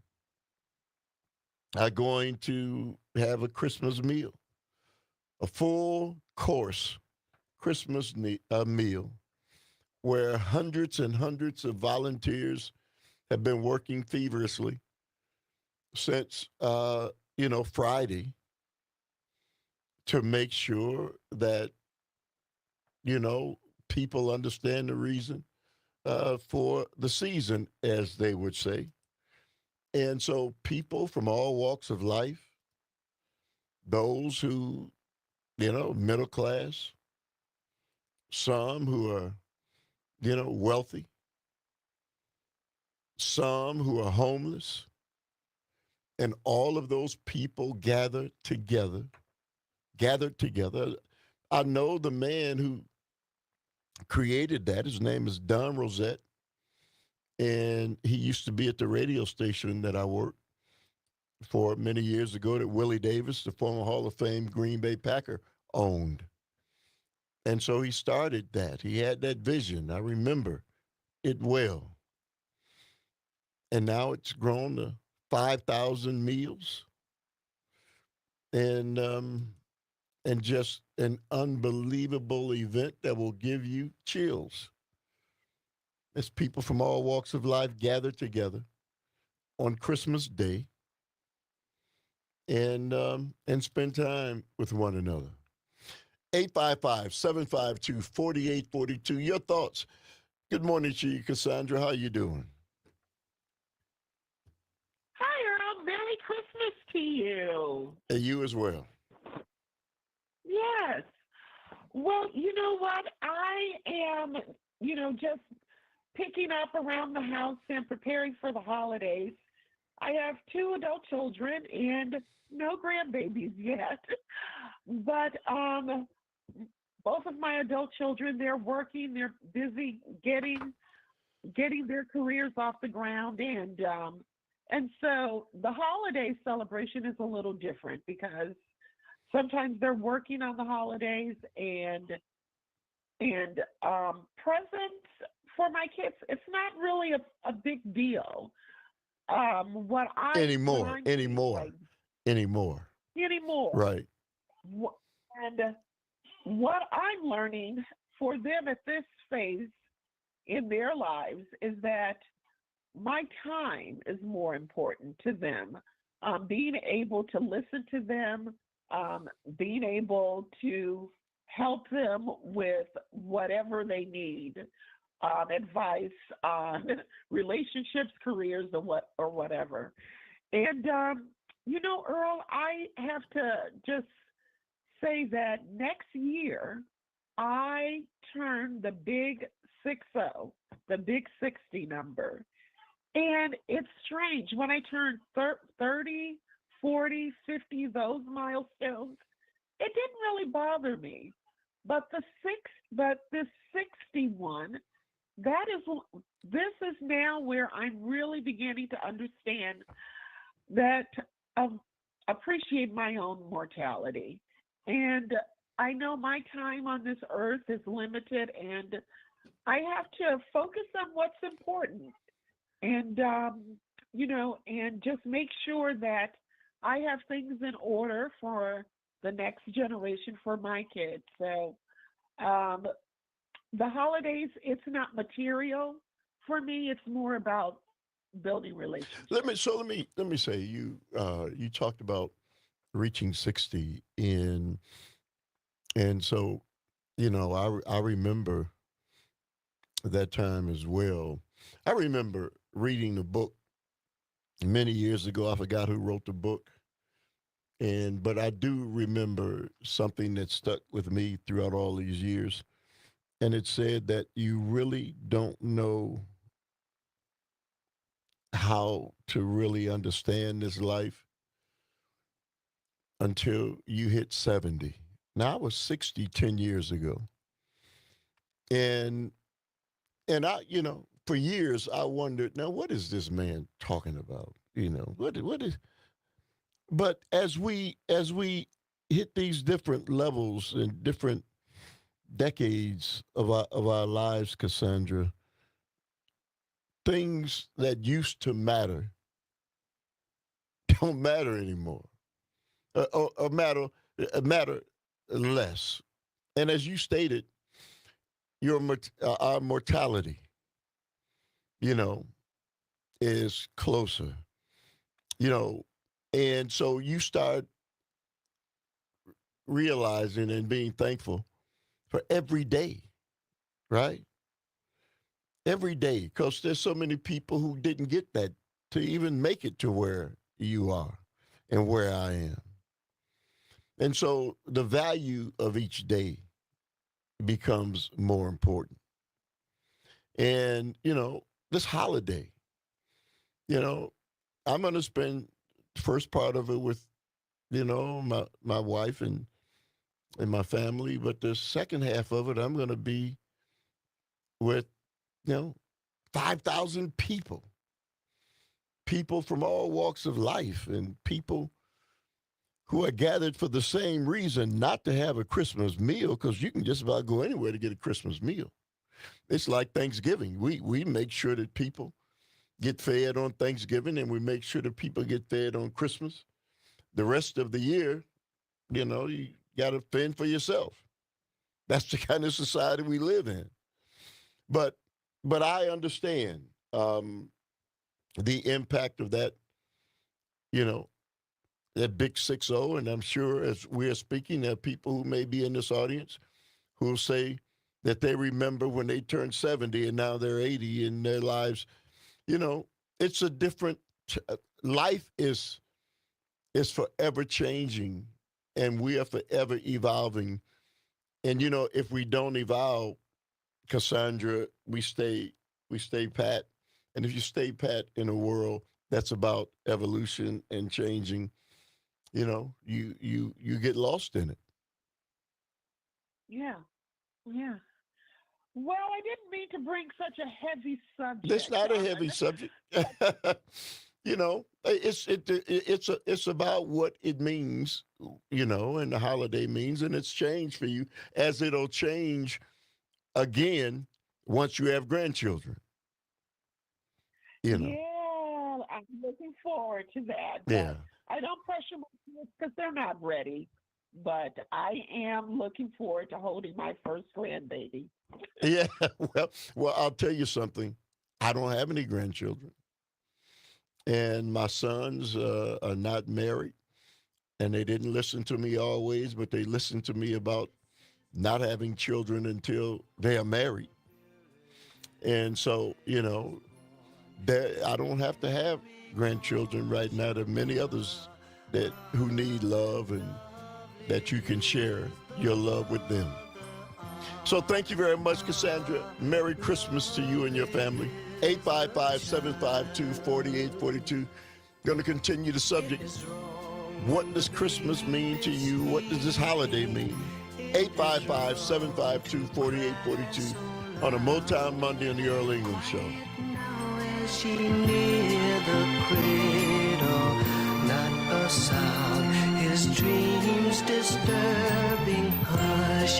are going to have a Christmas meal, a full course Christmas meal, where hundreds and hundreds of volunteers have been working feverishly since, Friday, to make sure that, people understand the reason for the season, as they would say. And so people from all walks of life, those who, middle class, some who are, wealthy, some who are homeless, and all of those people gathered together I know the man who created that. His name is Don Rosette, and he used to be at the radio station that I worked for many years ago that Willie Davis, the former Hall of Fame Green Bay Packer, owned. And so he started that. He had that vision. I remember it well. And now it's grown to 5,000 meals and just an unbelievable event that will give you chills as people from all walks of life gather together on Christmas Day and spend time with one another. 855-752-4842. Your thoughts. Good morning to you, Cassandra. How you doing? Hi, Earl. Merry Christmas to you. And you as well. Yes. Well, you know what? I am, just picking up around the house and preparing for the holidays. I have 2 adult children and no grandbabies yet. But both of my adult children, they're working, they're busy getting their careers off the ground, and so the holiday celebration is a little different because sometimes they're working on the holidays and presents for my kids. It's not really a big deal. What Anymore. I'm seeing right Anymore. anymore. Right. And what I'm learning for them at this phase in their lives is that my time is more important to them. Being able to listen to them, being able to help them with whatever they need, advice on relationships, careers, or whatever. And Earl, I have to just say that next year I turn the big 60, the big 60 number. And it's strange when I turn 30, 40, 50, those milestones, it didn't really bother me. But this 61, this is now where I'm really beginning to understand that appreciate my own mortality. And I know my time on this earth is limited, and I have to focus on what's important. And and just make sure that I have things in order for the next generation, for my kids. So the holidays, it's not material for me. It's more about building relationships. Let me say you talked about reaching 60 and so I remember that time as well. I remember reading the book many years ago. I forgot who wrote the book. But I do remember something that stuck with me throughout all these years. And it said that you really don't know how to really understand this life until you hit 70. Now I was 60 10 years ago. And I, for years I wondered, now what is this man talking about? What is but as we hit these different levels and different decades of our lives, Cassandra, things that used to matter don't matter anymore, or matter less. And as you stated, our mortality, is closer, you know, and so you start realizing and being thankful for every day, right? Every day, because there's so many people who didn't get that to even make it to where you are and where I am. And so the value of each day becomes more important. And, this holiday, you know, I'm going to spend the first part of it with, my wife and and my family. But the second half of it, I'm going to be with, you know, 5,000 people, people from all walks of life, and people who are gathered for the same reason, not to have a Christmas meal, because you can just about go anywhere to get a Christmas meal. It's like Thanksgiving. We make sure that people get fed on Thanksgiving, and we make sure that people get fed on Christmas. The rest of the year, you got to fend for yourself. That's the kind of society we live in. But I understand the impact of that, you know, that big 6-0. And I'm sure as we're speaking, there are people who may be in this audience who will say that they remember when they turned 70 and now they're 80 in their lives. You know, it's a different life is forever changing, and we are forever evolving. And if we don't evolve, Cassandra, we stay pat. And if you stay pat in a world that's about evolution and changing, you get lost in it. Yeah, yeah. Well, I didn't mean to bring such a heavy That's subject not a on. heavy subject. It's about what it means, and the holiday means, and it's changed for you, as it'll change again once you have grandchildren. You know, Yeah, I'm looking forward to that. yeah, But I don't pressure my kids because they're not ready. But I am looking forward to holding my first grandbaby. yeah. Well, I'll tell you something. I don't have any grandchildren, and my sons are not married, and they didn't listen to me always, but they listened to me about not having children until they are married. And so, I don't have to have grandchildren right now. There are many others that who need love, and that you can share your love with them. So thank you very much, Cassandra. Merry Christmas to you and your family. 855-752-4842. Going to continue the subject. What does Christmas mean to you? What does this holiday mean? 855-752-4842 on a Motown Monday on the Earl Ingram Show. Now as she near the cradle, not a sound, his dreams disturbing. Hush,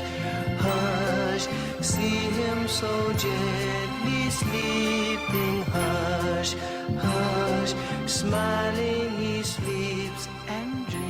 hush, see him so gently sleeping. Hush, hush, smiling he sleeps and dreams.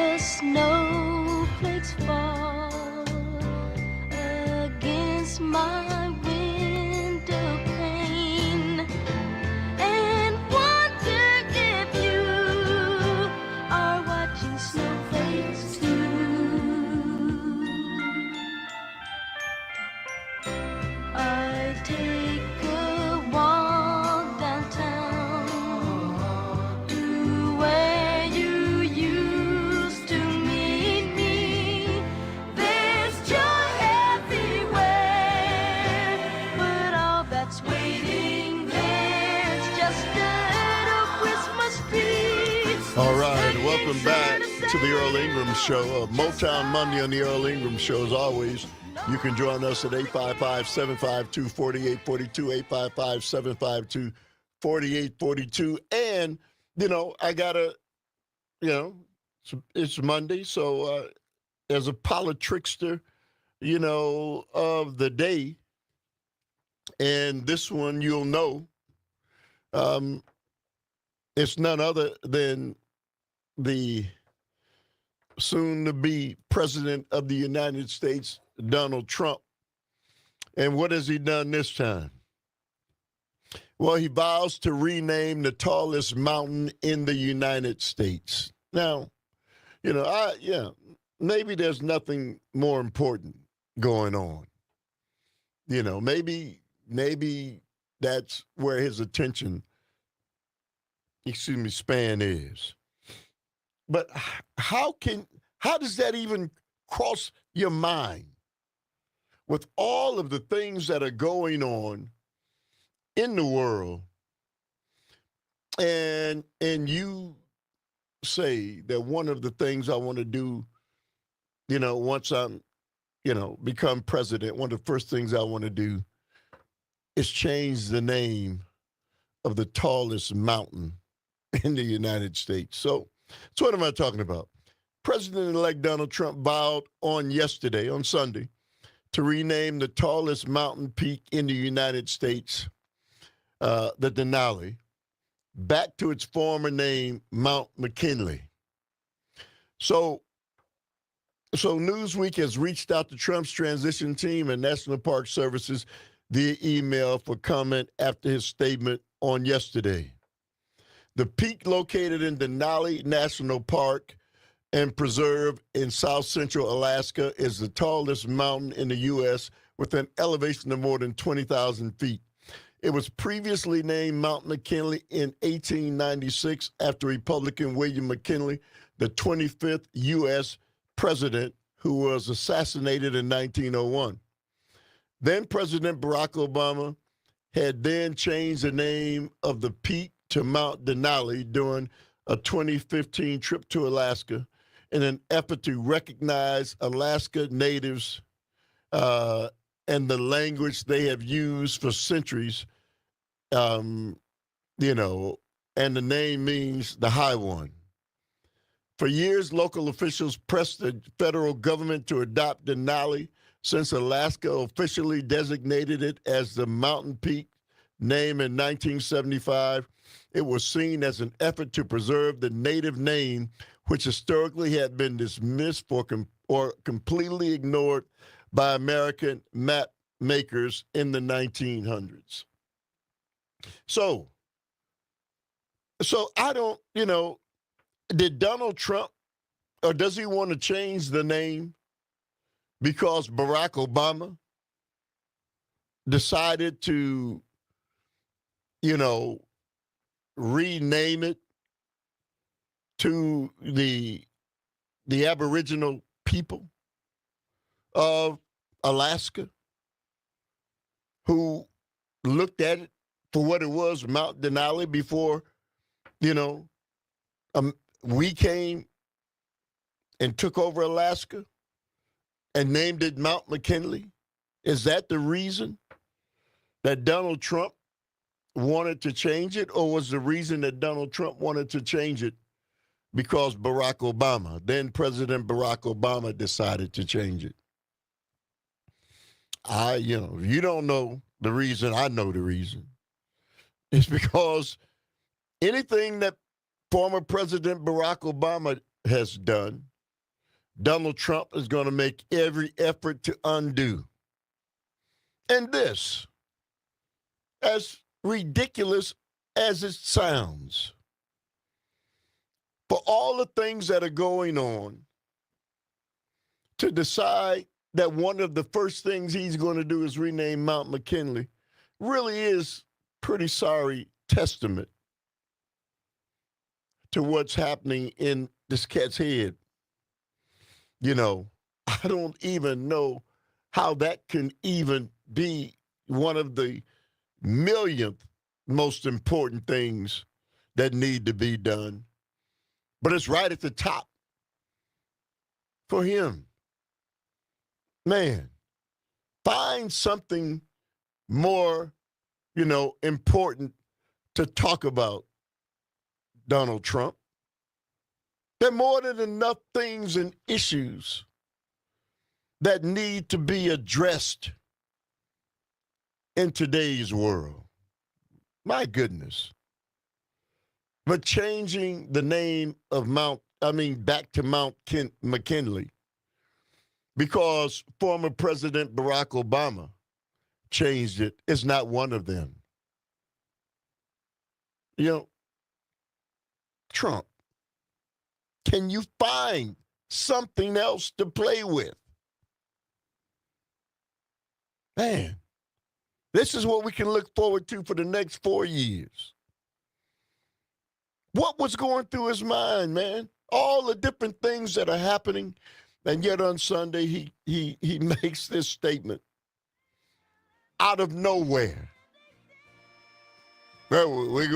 the snowflakes fall against my window pane, and wonder if you are watching snowflakes too. I take a walk downtown to where you used to meet me. There's joy everywhere, but all that's waiting there's just a little Christmas tree. All right, welcome back to the Earl Ingram Show. Motown Monday on the Earl Ingram Show. As always, you can join us at 855-752-4842, 855-752-4842. And, I got to, it's Monday, so as a politrickster, of the day, and this one you'll know, it's none other than the soon-to-be president of the United States, Donald Trump. And what has he done this time? Well, he vows to rename the tallest mountain in the United States. Now, maybe there's nothing more important going on. Maybe that's where his attention, span is. But how does that even cross your mind with all of the things that are going on in the world, and you say that one of the things I want to do, once I'm, become president, one of the first things I want to do is change the name of the tallest mountain in the United States. So what am I talking about? President-elect Donald Trump vowed on Sunday, to rename the tallest mountain peak in the United States, the Denali, back to its former name, Mount McKinley. So Newsweek has reached out to Trump's transition team and National Park Services via email for comment after his statement on yesterday. The peak, located in Denali National Park and Preserve in South Central Alaska, is the tallest mountain in the U.S. with an elevation of more than 20,000 feet. It was previously named Mount McKinley in 1896 after Republican William McKinley, the 25th U.S. president, who was assassinated in 1901. Then President Barack Obama had then changed the name of the peak to Mount Denali during a 2015 trip to Alaska in an effort to recognize Alaska natives and the language they have used for centuries, and the name means the high one. For years, local officials pressed the federal government to adopt Denali since Alaska officially designated it as the mountain peak name in 1975. It was seen as an effort to preserve the native name, which historically had been dismissed or completely ignored by American map makers in the 1900s. So I don't, did Donald Trump, or does he want to change the name because Barack Obama decided to, rename it to the Aboriginal people of Alaska, who looked at it for what it was, Mount Denali, before, we came and took over Alaska and named it Mount McKinley? Is that the reason that Donald Trump wanted to change it, or was the reason that Donald Trump wanted to change it because Barack Obama, then President Barack Obama, decided to change it? If you don't know the reason, I know the reason. It's because anything that former President Barack Obama has done, Donald Trump is going to make every effort to undo. And this, as ridiculous as it sounds, for all the things that are going on, to decide that one of the first things he's going to do is rename Mount McKinley really is pretty sorry testament to what's happening in this cat's head. You know, I don't even know how that can even be one of the millionth most important things that need to be done. But it's right at the top for him. Man, find something more, important to talk about, Donald Trump. There are more than enough things and issues that need to be addressed in today's world. My goodness. But changing the name of back to Mount McKinley, because former President Barack Obama changed it, is not one of them. Trump, can you find something else to play with? Man, this is what we can look forward to for the next 4 years. What was going through his mind, man? All the different things that are happening, and yet on Sunday he makes this statement out of nowhere. Well, we're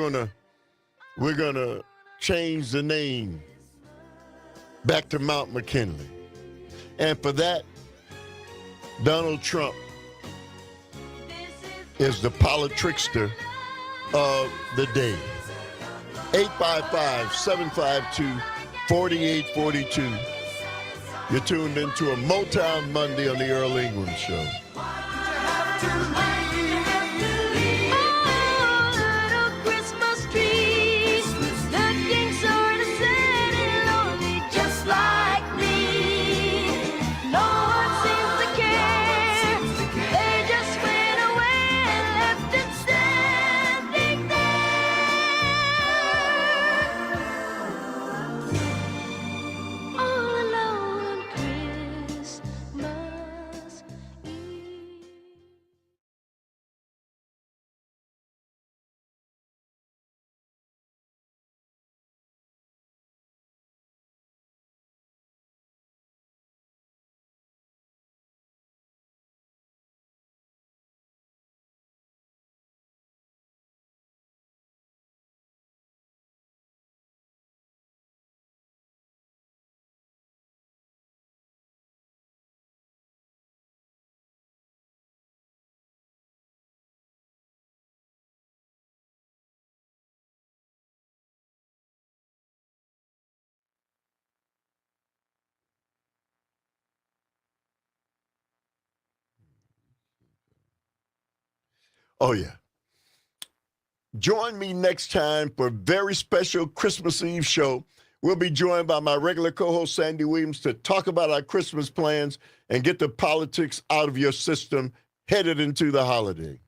gonna change the name back to Mount McKinley, and for that, Donald Trump is the politrickster of the day. 855-752-4842. You're tuned into a Motown Monday on the Earl Ingram Show. Oh, yeah. Join me next time for a very special Christmas Eve show. We'll be joined by my regular co-host, Sandy Williams, to talk about our Christmas plans and get the politics out of your system headed into the holiday.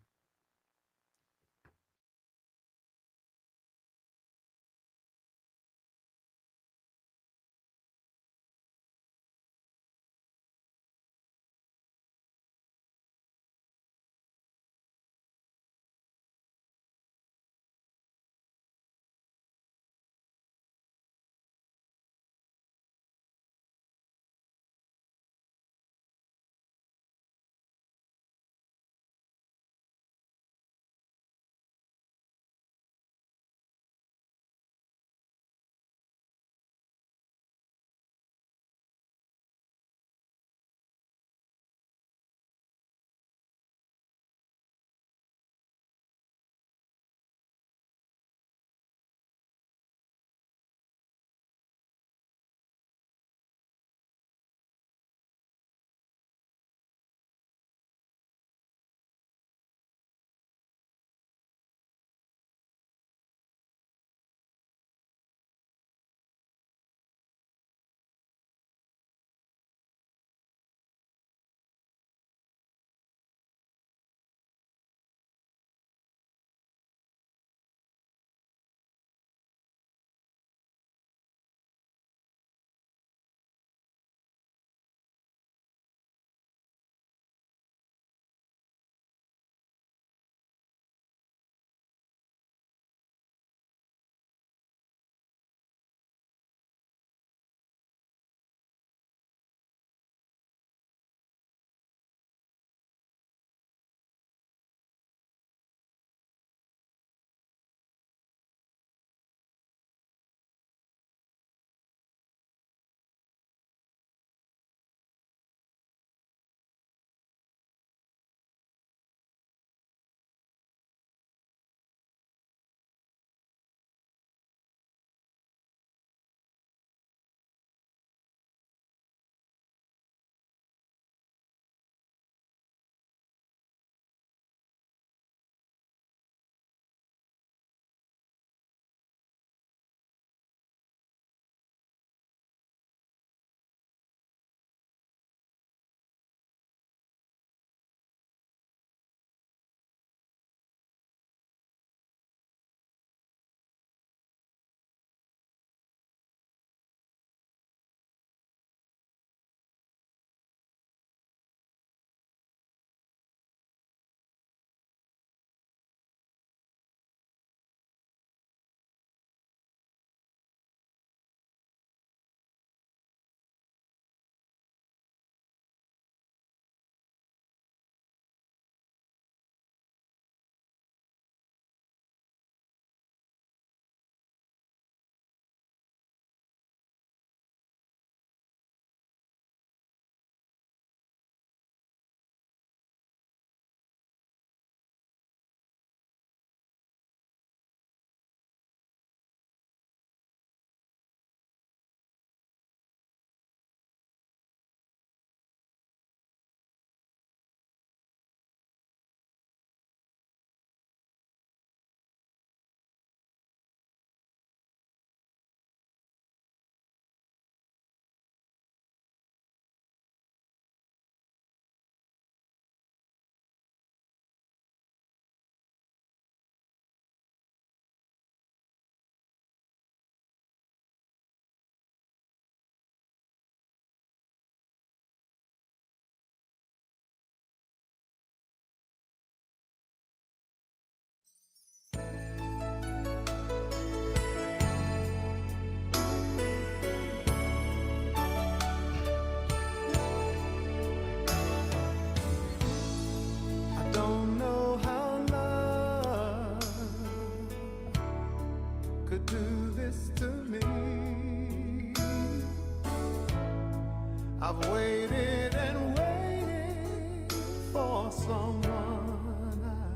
I've waited and waited for someone I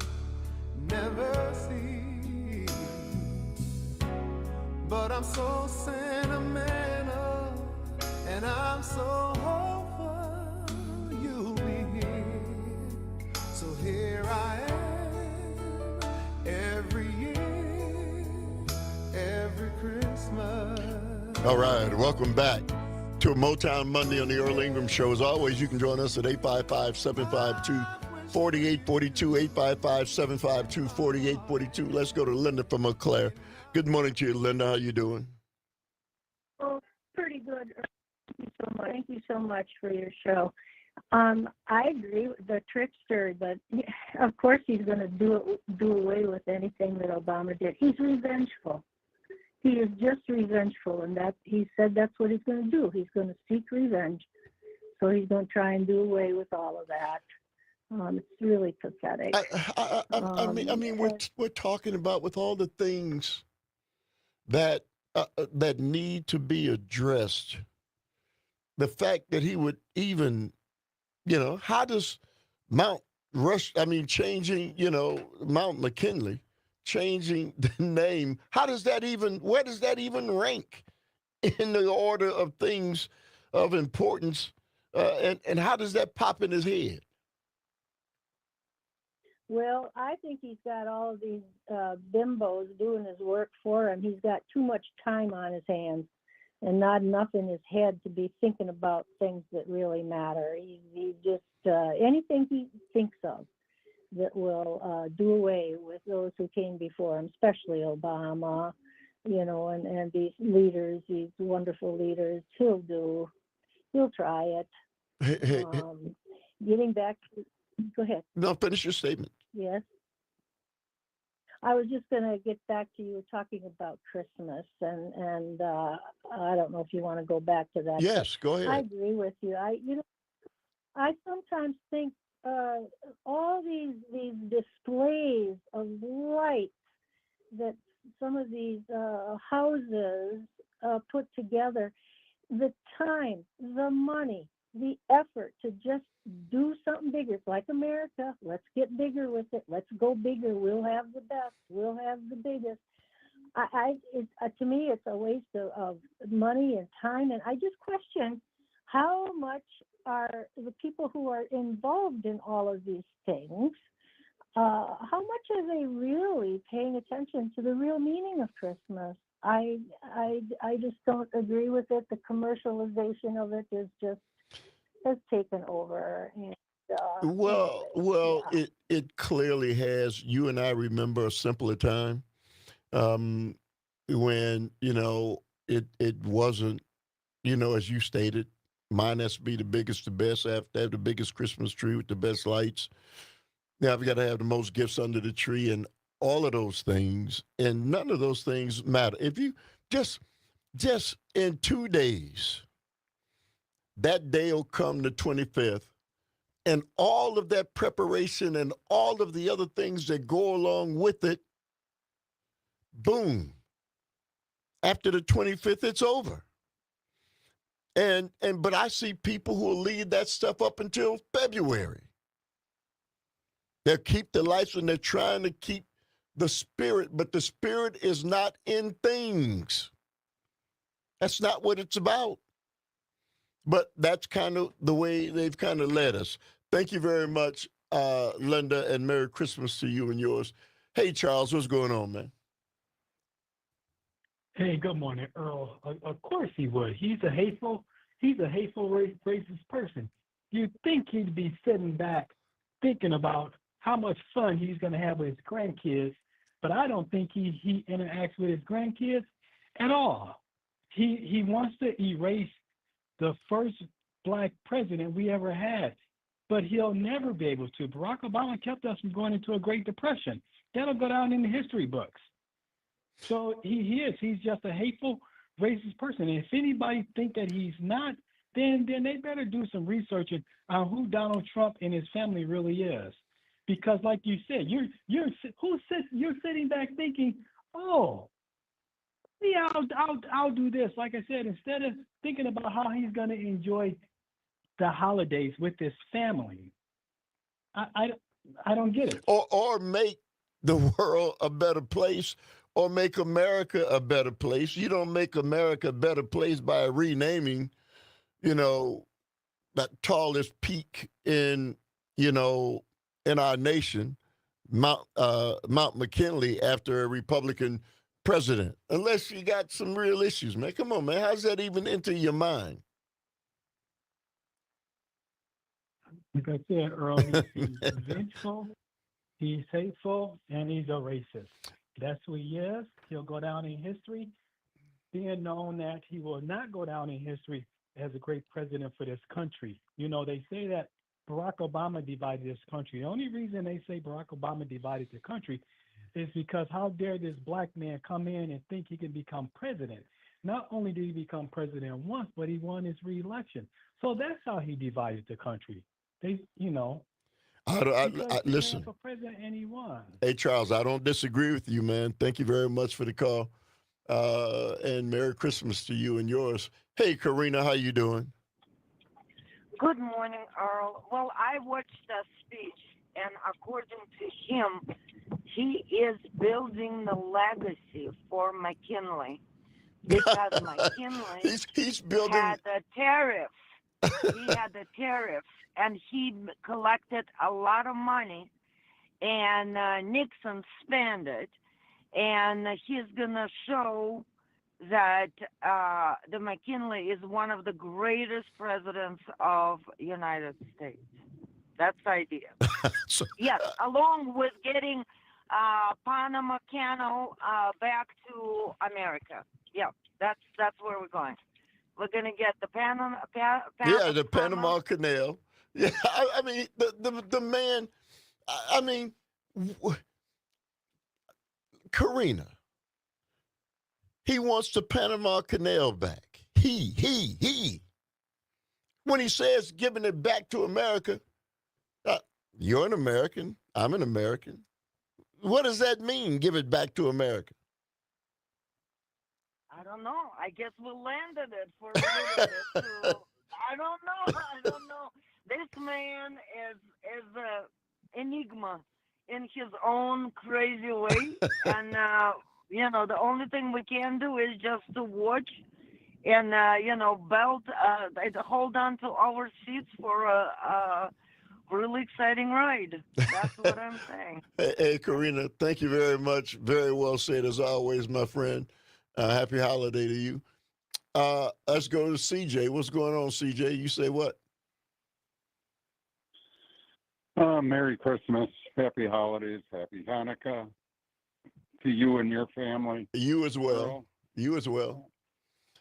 never see. But I'm so sentimental and I'm so hopeful you'll be here. So here I am every year, every Christmas. All right, welcome back to a Motown Monday on the Earl Ingram Show. As always, you can join us at 855-752-4842, 855-752-4842. Let's go to Linda from Eau Claire. Good morning to you, Linda. How you doing? Oh, pretty good. Thank you so much for your show. I agree with the trickster, but of course he's going to do away with anything that Obama did. He's revengeful. He is just revengeful, and that he said that's what he's going to do. He's going to seek revenge, so he's going to try and do away with all of that. It's really pathetic. I mean, we're talking about with all the things that that need to be addressed. The fact that he would even, how does changing, Mount McKinley, changing the name, where does that even rank in the order of things of importance? And how does that pop in his head? Well, I think he's got all of these bimbos doing his work for him. He's got too much time on his hands and not enough in his head to be thinking about things that really matter. He just, anything he thinks of that will do away with those who came before him, especially Obama, and these leaders, these wonderful leaders, he'll try it. Getting back to, go ahead. No, finish your statement. Yes. I was just going to get back to you talking about Christmas, and I don't know if you want to go back to that. Yes, go ahead. I agree with you. I sometimes think all these displays of lights that some of these houses put together, the time, the money, the effort to just do something bigger. It's like America. Let's get bigger with it. Let's go bigger. We'll have the best. We'll have the biggest. To me, it's a waste of money and time. And I just question how much are the people who are involved in all of these things, how much are they really paying attention to the real meaning of Christmas? I just don't agree with it. The commercialization of it has taken over. And, yeah. It clearly has. You and I remember a simpler time when, it wasn't, as you stated, mine has to be the biggest, the best. I have to have the biggest Christmas tree with the best lights. Now I've got to have the most gifts under the tree and all of those things. And none of those things matter. If you just in 2 days, that day will come the 25th, and all of that preparation and all of the other things that go along with it, boom. After the 25th, it's over. But I see people who will leave that stuff up until February. They'll keep the lights and they're trying to keep the spirit, but the spirit is not in things. That's not what it's about. But that's kind of the way they've kind of led us. Thank you very much, Linda, and Merry Christmas to you and yours. Hey, Charles, what's going on, man? Hey, good morning, Earl. Of course he would. He's a hateful, racist person. You'd think he'd be sitting back thinking about how much fun he's going to have with his grandkids, but I don't think he interacts with his grandkids at all. He wants to erase the first black president we ever had, but he'll never be able to. Barack Obama kept us from going into a Great Depression. That'll go down in the history books. So he's just a hateful, racist person. And if anybody think that he's not, then they better do some research on who Donald Trump and his family really is. Because like you said, you're sitting back thinking, oh, yeah, I'll do this. Like I said, instead of thinking about how he's going to enjoy the holidays with his family. I don't get it. Or make the world a better place, or make America a better place. You don't make America a better place by renaming, that tallest peak in our nation, Mount McKinley, after a Republican president. Unless you got some real issues, man. Come on, man. How's that even enter your mind? Like I said, Earl, he's vengeful, he's hateful, and he's a racist. That's who he is. He'll go down in history, being known that he will not go down in history as a great president for this country. They say that Barack Obama divided this country. The only reason they say Barack Obama divided the country is because how dare this black man come in and think he can become president? Not only did he become president once, but he won his re-election. So that's how he divided the country. Listen. Ran for president and he won. Hey, Charles, I don't disagree with you, man. Thank you very much for the call. And Merry Christmas to you and yours. Hey, Karina, how you doing? Good morning, Earl. Well, I watched the speech, and according to him, he is building the legacy for McKinley because McKinley he's building had a tariff. He had the tariff, and he collected a lot of money, and Nixon spent it, and he's going to show that the McKinley is one of the greatest presidents of United States. That's the idea. Yes, along with getting Panama Canal back to America. Yeah, that's where we're going. We're going to get the Panama Canal. Yeah, I mean, the man, I mean, Karina, he wants the Panama Canal back. He. When he says giving it back to America, you're an American, I'm an American. What does that mean, give it back to America? I don't know. I guess we landed it for a little bit too. I don't know. This man is an enigma in his own crazy way, and the only thing we can do is just to watch and hold on to our seats for a really exciting ride. That's what I'm saying. Hey, Karina, thank you very much. Very well said as always, my friend. Happy holiday to you. Let's go to CJ. What's going on, CJ? You say what? Merry Christmas, Happy Holidays, Happy Hanukkah to you and your family. You as well. Earl. You as well.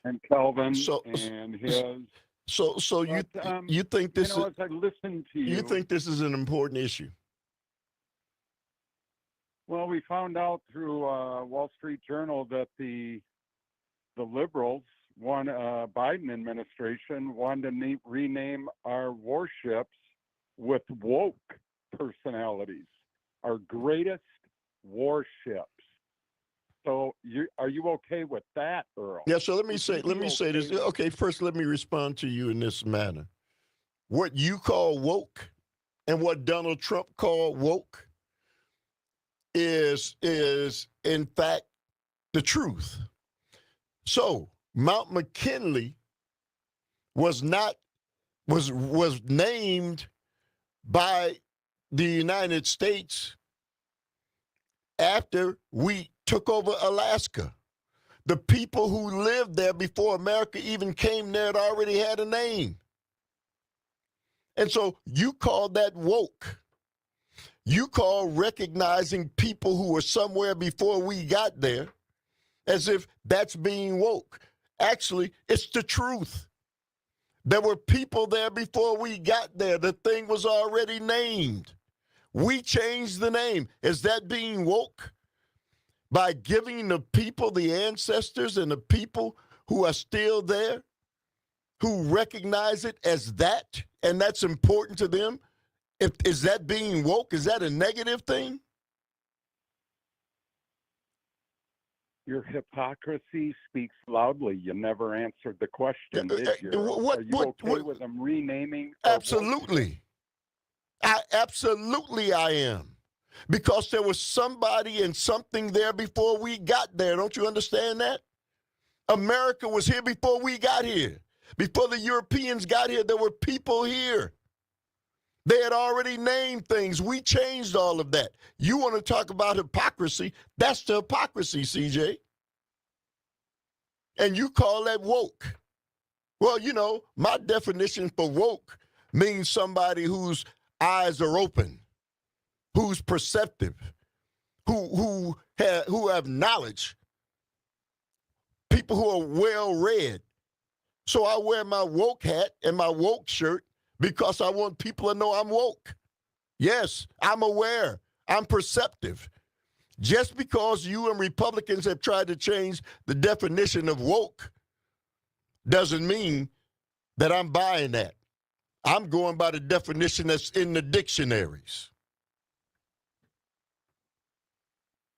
And Kelvin and his. So you think this as I listen to you think this is an important issue? Well, we found out through Wall Street Journal that the liberals, Biden administration, wanted to rename our warships with woke personalities, our greatest warships. So, are you okay with that, Earl? Yeah. So let me say this. Okay, first let me respond to you in this manner. What you call woke, and what Donald Trump called woke, is in fact the truth. So Mount McKinley was named by the United States after we took over Alaska. The people who lived there before America even came there had already had a name. And so you call that woke. You call recognizing people who were somewhere before we got there as if that's being woke. Actually, it's the truth. There were people there before we got there. The thing was already named. We changed the name. Is that being woke? By giving the people, the ancestors and the people who are still there, who recognize it as that, and that's important to them, is that being woke? Is that a negative thing? Your hypocrisy speaks loudly. You never answered the question, did you? What, Are you okay with them renaming? Absolutely. Absolutely I am. Because there was somebody and something there before we got there. Don't you understand that? America was here before we got here. Before the Europeans got here, there were people here. They had already named things. We changed all of that. You want to talk about hypocrisy? That's the hypocrisy, CJ. And you call that woke. Well, you know, my definition for woke means somebody whose eyes are open, who's perceptive, who have knowledge, people who are well read. So I wear my woke hat and my woke shirt because I want people to know I'm woke. Yes, I'm aware. I'm perceptive. Just because you and Republicans have tried to change the definition of woke doesn't mean that I'm buying that. I'm going by the definition that's in the dictionaries.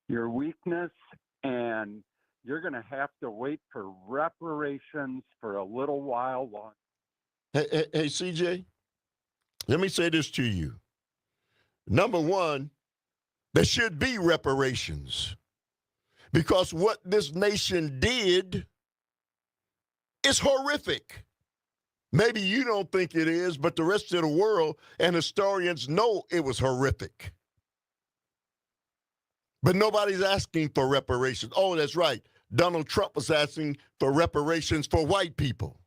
Your weakness, and you're going to have to wait for reparations for a little while longer. Hey, CJ, let me say this to you. Number one, there should be reparations because what this nation did is horrific. Maybe you don't think it is, but the rest of the world and historians know it was horrific. But nobody's asking for reparations. Oh, that's right. Donald Trump was asking for reparations for white people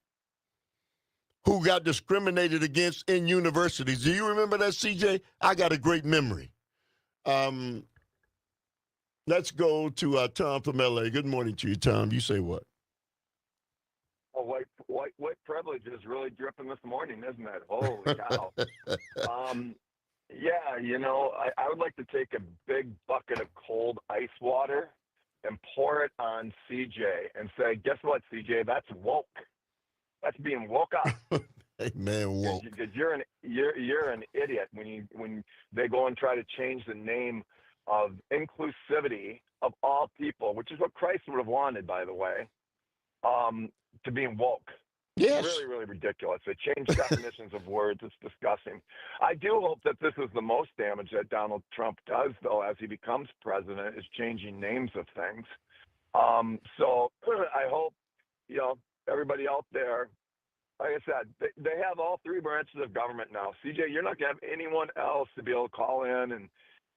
who got discriminated against in universities. Do you remember that, CJ? I got a great memory. Let's go to Tom from LA. Good morning to you, Tom. You say what? Well, white privilege is really dripping this morning, isn't it? Holy cow. Yeah, you know, I would like to take a big bucket of cold ice water and pour it on CJ and say, guess what, CJ? That's woke. That's being woke up. Hey, man, woke. Because you're an idiot when they go and try to change the name of inclusivity of all people, which is what Christ would have wanted, by the way, to being woke. Yes. Really, really ridiculous. They change definitions of words. It's disgusting. I do hope that this is the most damage that Donald Trump does, though, as he becomes president, is changing names of things. So I hope, you know, everybody out there, like I said, they have all three branches of government now. CJ, you're not going to have anyone else to be able to call in and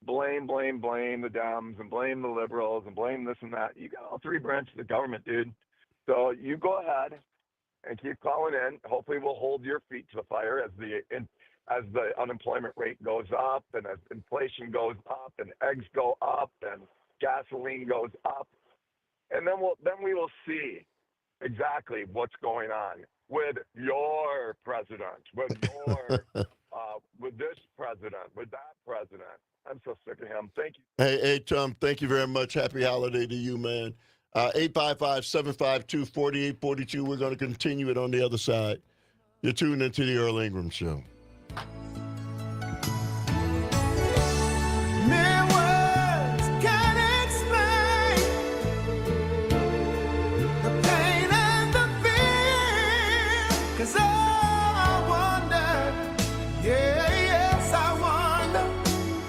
blame the Dems and blame the liberals and blame this and that. You got all three branches of government, dude. So you go ahead and keep calling in. Hopefully we'll hold your feet to the fire as the unemployment rate goes up and as inflation goes up and eggs go up and gasoline goes up. And then we will see exactly what's going on with your president, with with this president, with that president. I'm so sick of him. Thank you. Hey, Tom, thank you very much. Happy holiday to you, man. 855-752-4842. We're going to continue it on the other side. You're tuned into the Earl Ingram Show. Mere words can't explain the pain and the fear. 'Cause I wonder, yes, I wonder,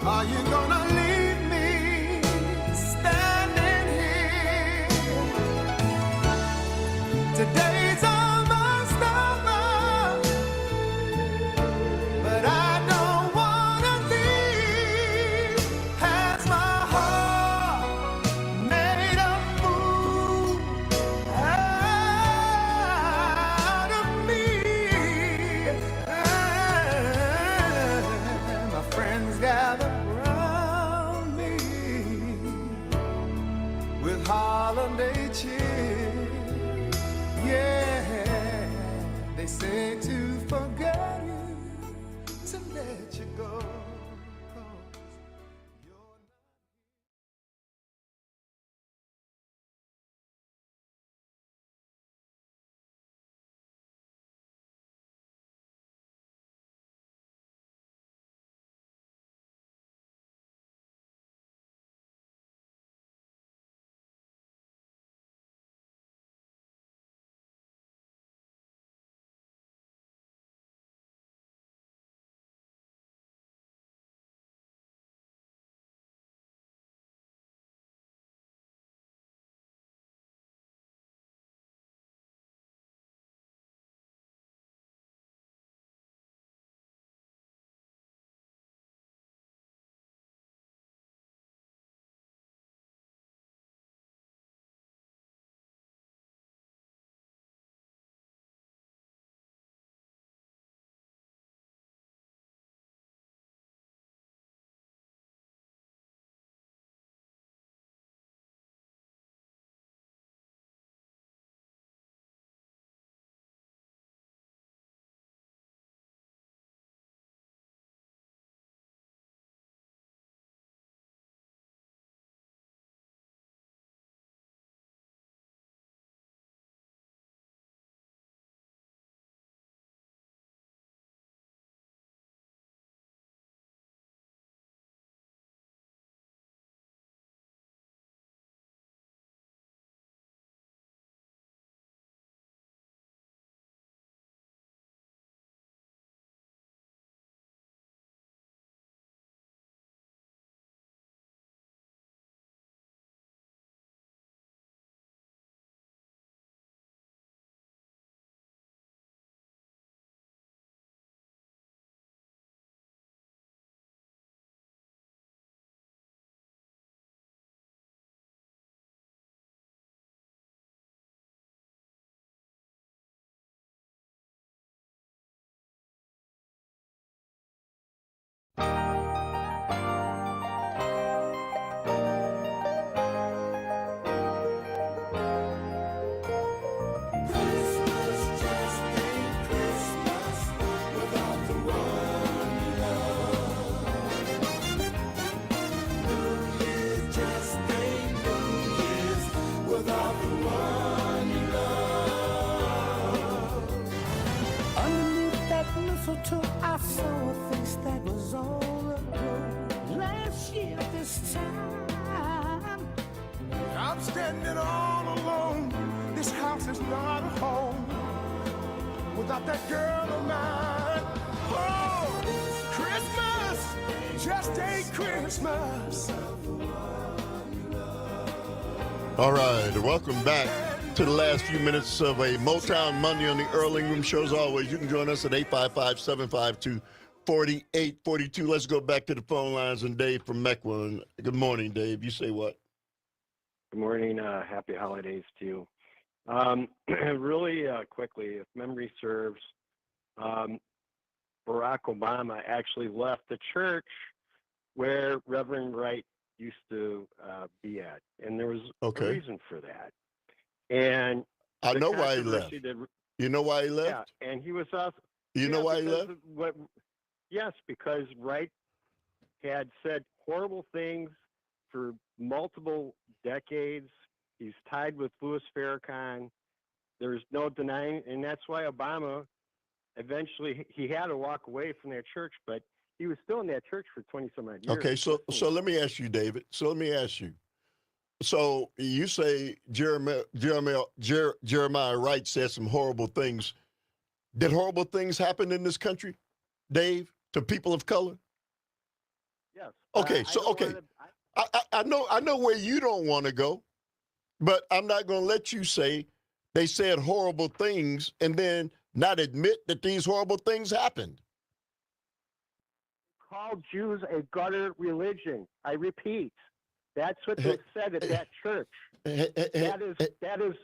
are you gonna leave me standing here? Today's almost over, but I don't wanna leave. Has my heart made a fool out of me? And my friends gather around me with holiday cheer. Yeah, they say to forget you, to let you go. Mistletoe, I saw a face that was all aglow. Last year this time, I'm standing all alone. This house is not a home without that girl of mine. Oh, Christmas just ain't Christmas. All right, welcome back to the last few minutes of a Motown Monday on the Earl Ingram Show. As always, you can join us at 855-752-4842. Let's go back to the phone lines and Dave from Mequon. Good morning, Dave. You say what? Good morning. Happy holidays to you. Really quickly, if memory serves, Barack Obama actually left the church where Reverend Wright used to be at, and there was a reason for that. And I know why he left. You know why he left? Yeah, and he was off. You know why he left? Yes, because Wright had said horrible things for multiple decades. He's tied with Louis Farrakhan. There's no denying, and that's why Obama eventually he had to walk away from that church, but he was still in that church for 20-some odd years. Okay, so let me ask you, David. So let me ask you. So you say Jeremiah Wright said some horrible things. Did horrible things happen in this country, Dave, to people of color? Yes. Okay, I know where you don't want to go, but I'm not going to let you say they said horrible things and then not admit that these horrible things happened. Called Jews a gutter religion. I repeat, that's what they said at that church. That is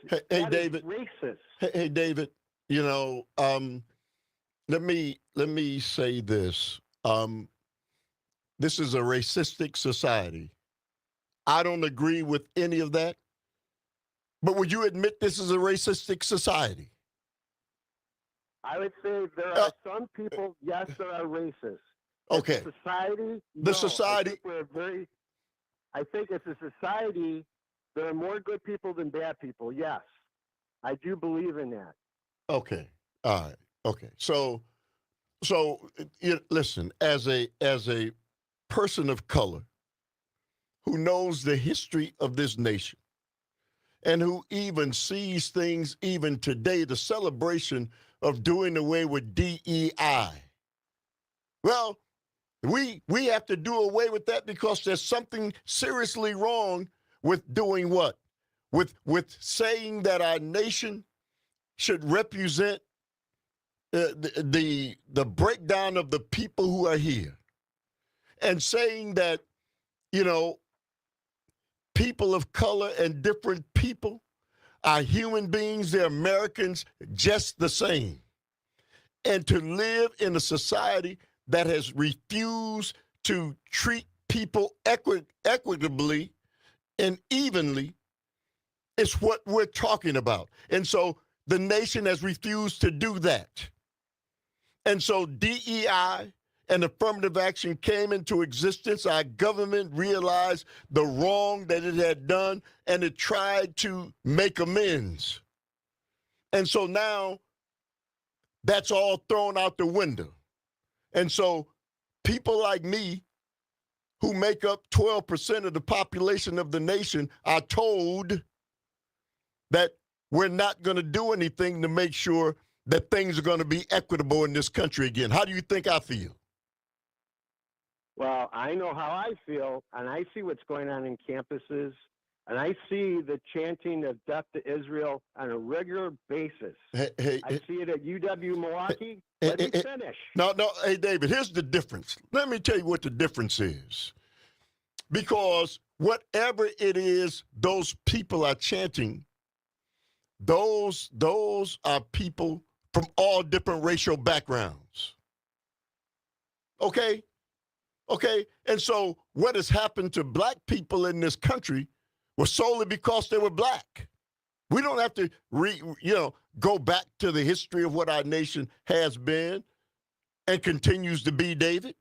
David, racist. Hey, David, you know, let me say this. This is a racistic society. I don't agree with any of that. But would you admit this is a racistic society? I would say there are some people, yes, that are racist. Okay. As a society, The no. society. I think as a society, there are more good people than bad people. Yes, I do believe in that. Okay. All right. Okay. So listen, as a person of color who knows the history of this nation and who even sees things even today, the celebration of doing away with DEI. Well, we have to do away with that because there's something seriously wrong with doing what? With saying that our nation should represent the breakdown of the people who are here, and saying that, you know, people of color and different people are human beings, they're Americans just the same. And to live in a society that has refused to treat people equitably and evenly is what we're talking about. And so the nation has refused to do that. And so DEI and affirmative action came into existence. Our government realized the wrong that it had done, and it tried to make amends. And so now that's all thrown out the window. And so people like me, who make up 12% of the population of the nation, are told that we're not going to do anything to make sure that things are going to be equitable in this country again. How do you think I feel? Well, I know how I feel, and I see what's going on in campuses, and I see the chanting of death to Israel on a regular basis. I see it at UW Milwaukee. Let me finish. No, hey, David, here's the difference. Let me tell you what the difference is. Because whatever it is those people are chanting, those are people from all different racial backgrounds. Okay? And so what has happened to black people in this country was solely because they were black. We don't have to go back to the history of what our nation has been and continues to be, David.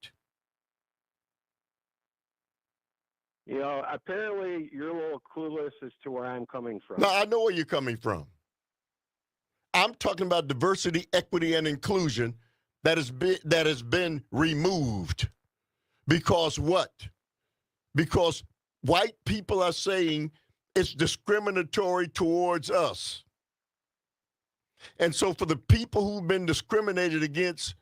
You know, apparently you're a little clueless as to where I'm coming from. No, I know where you're coming from. I'm talking about diversity, equity, and inclusion that has been removed. Because what? Because white people are saying it's discriminatory towards us. And so for the people who've been discriminated against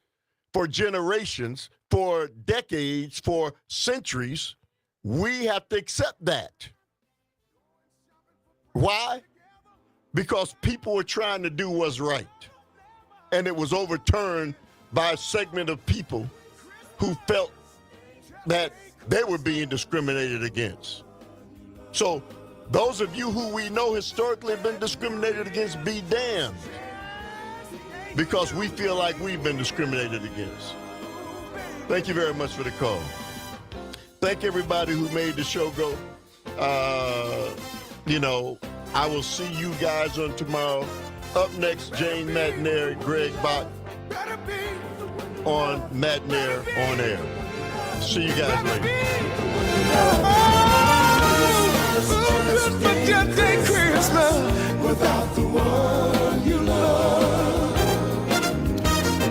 for generations, for decades, for centuries, we have to accept that. Why? Because people were trying to do what's right. And it was overturned by a segment of people who felt that they were being discriminated against. So those of you who we know historically have been discriminated against, be damned. Because we feel like we've been discriminated against. Thank you very much for the call. Thank everybody who made the show go. I will see you guys on tomorrow. Up next, Jane McNair, Greg Bott on McNair on Air. See you guys later. Without the one you love.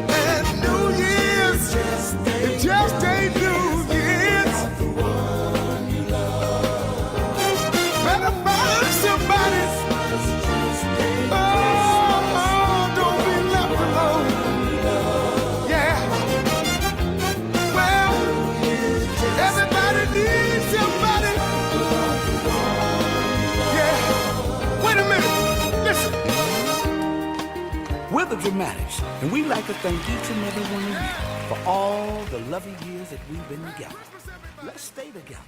And New Year's, it just ain't New Year's. The one you love. Better find somebody. Oh, don't be left alone. Yeah. Well, everybody needs somebody. Yeah. Wait a minute. Listen. We're the Dramatics, and we'd like to thank each and every one of you for all the lovely years that we've been together. Let's stay together.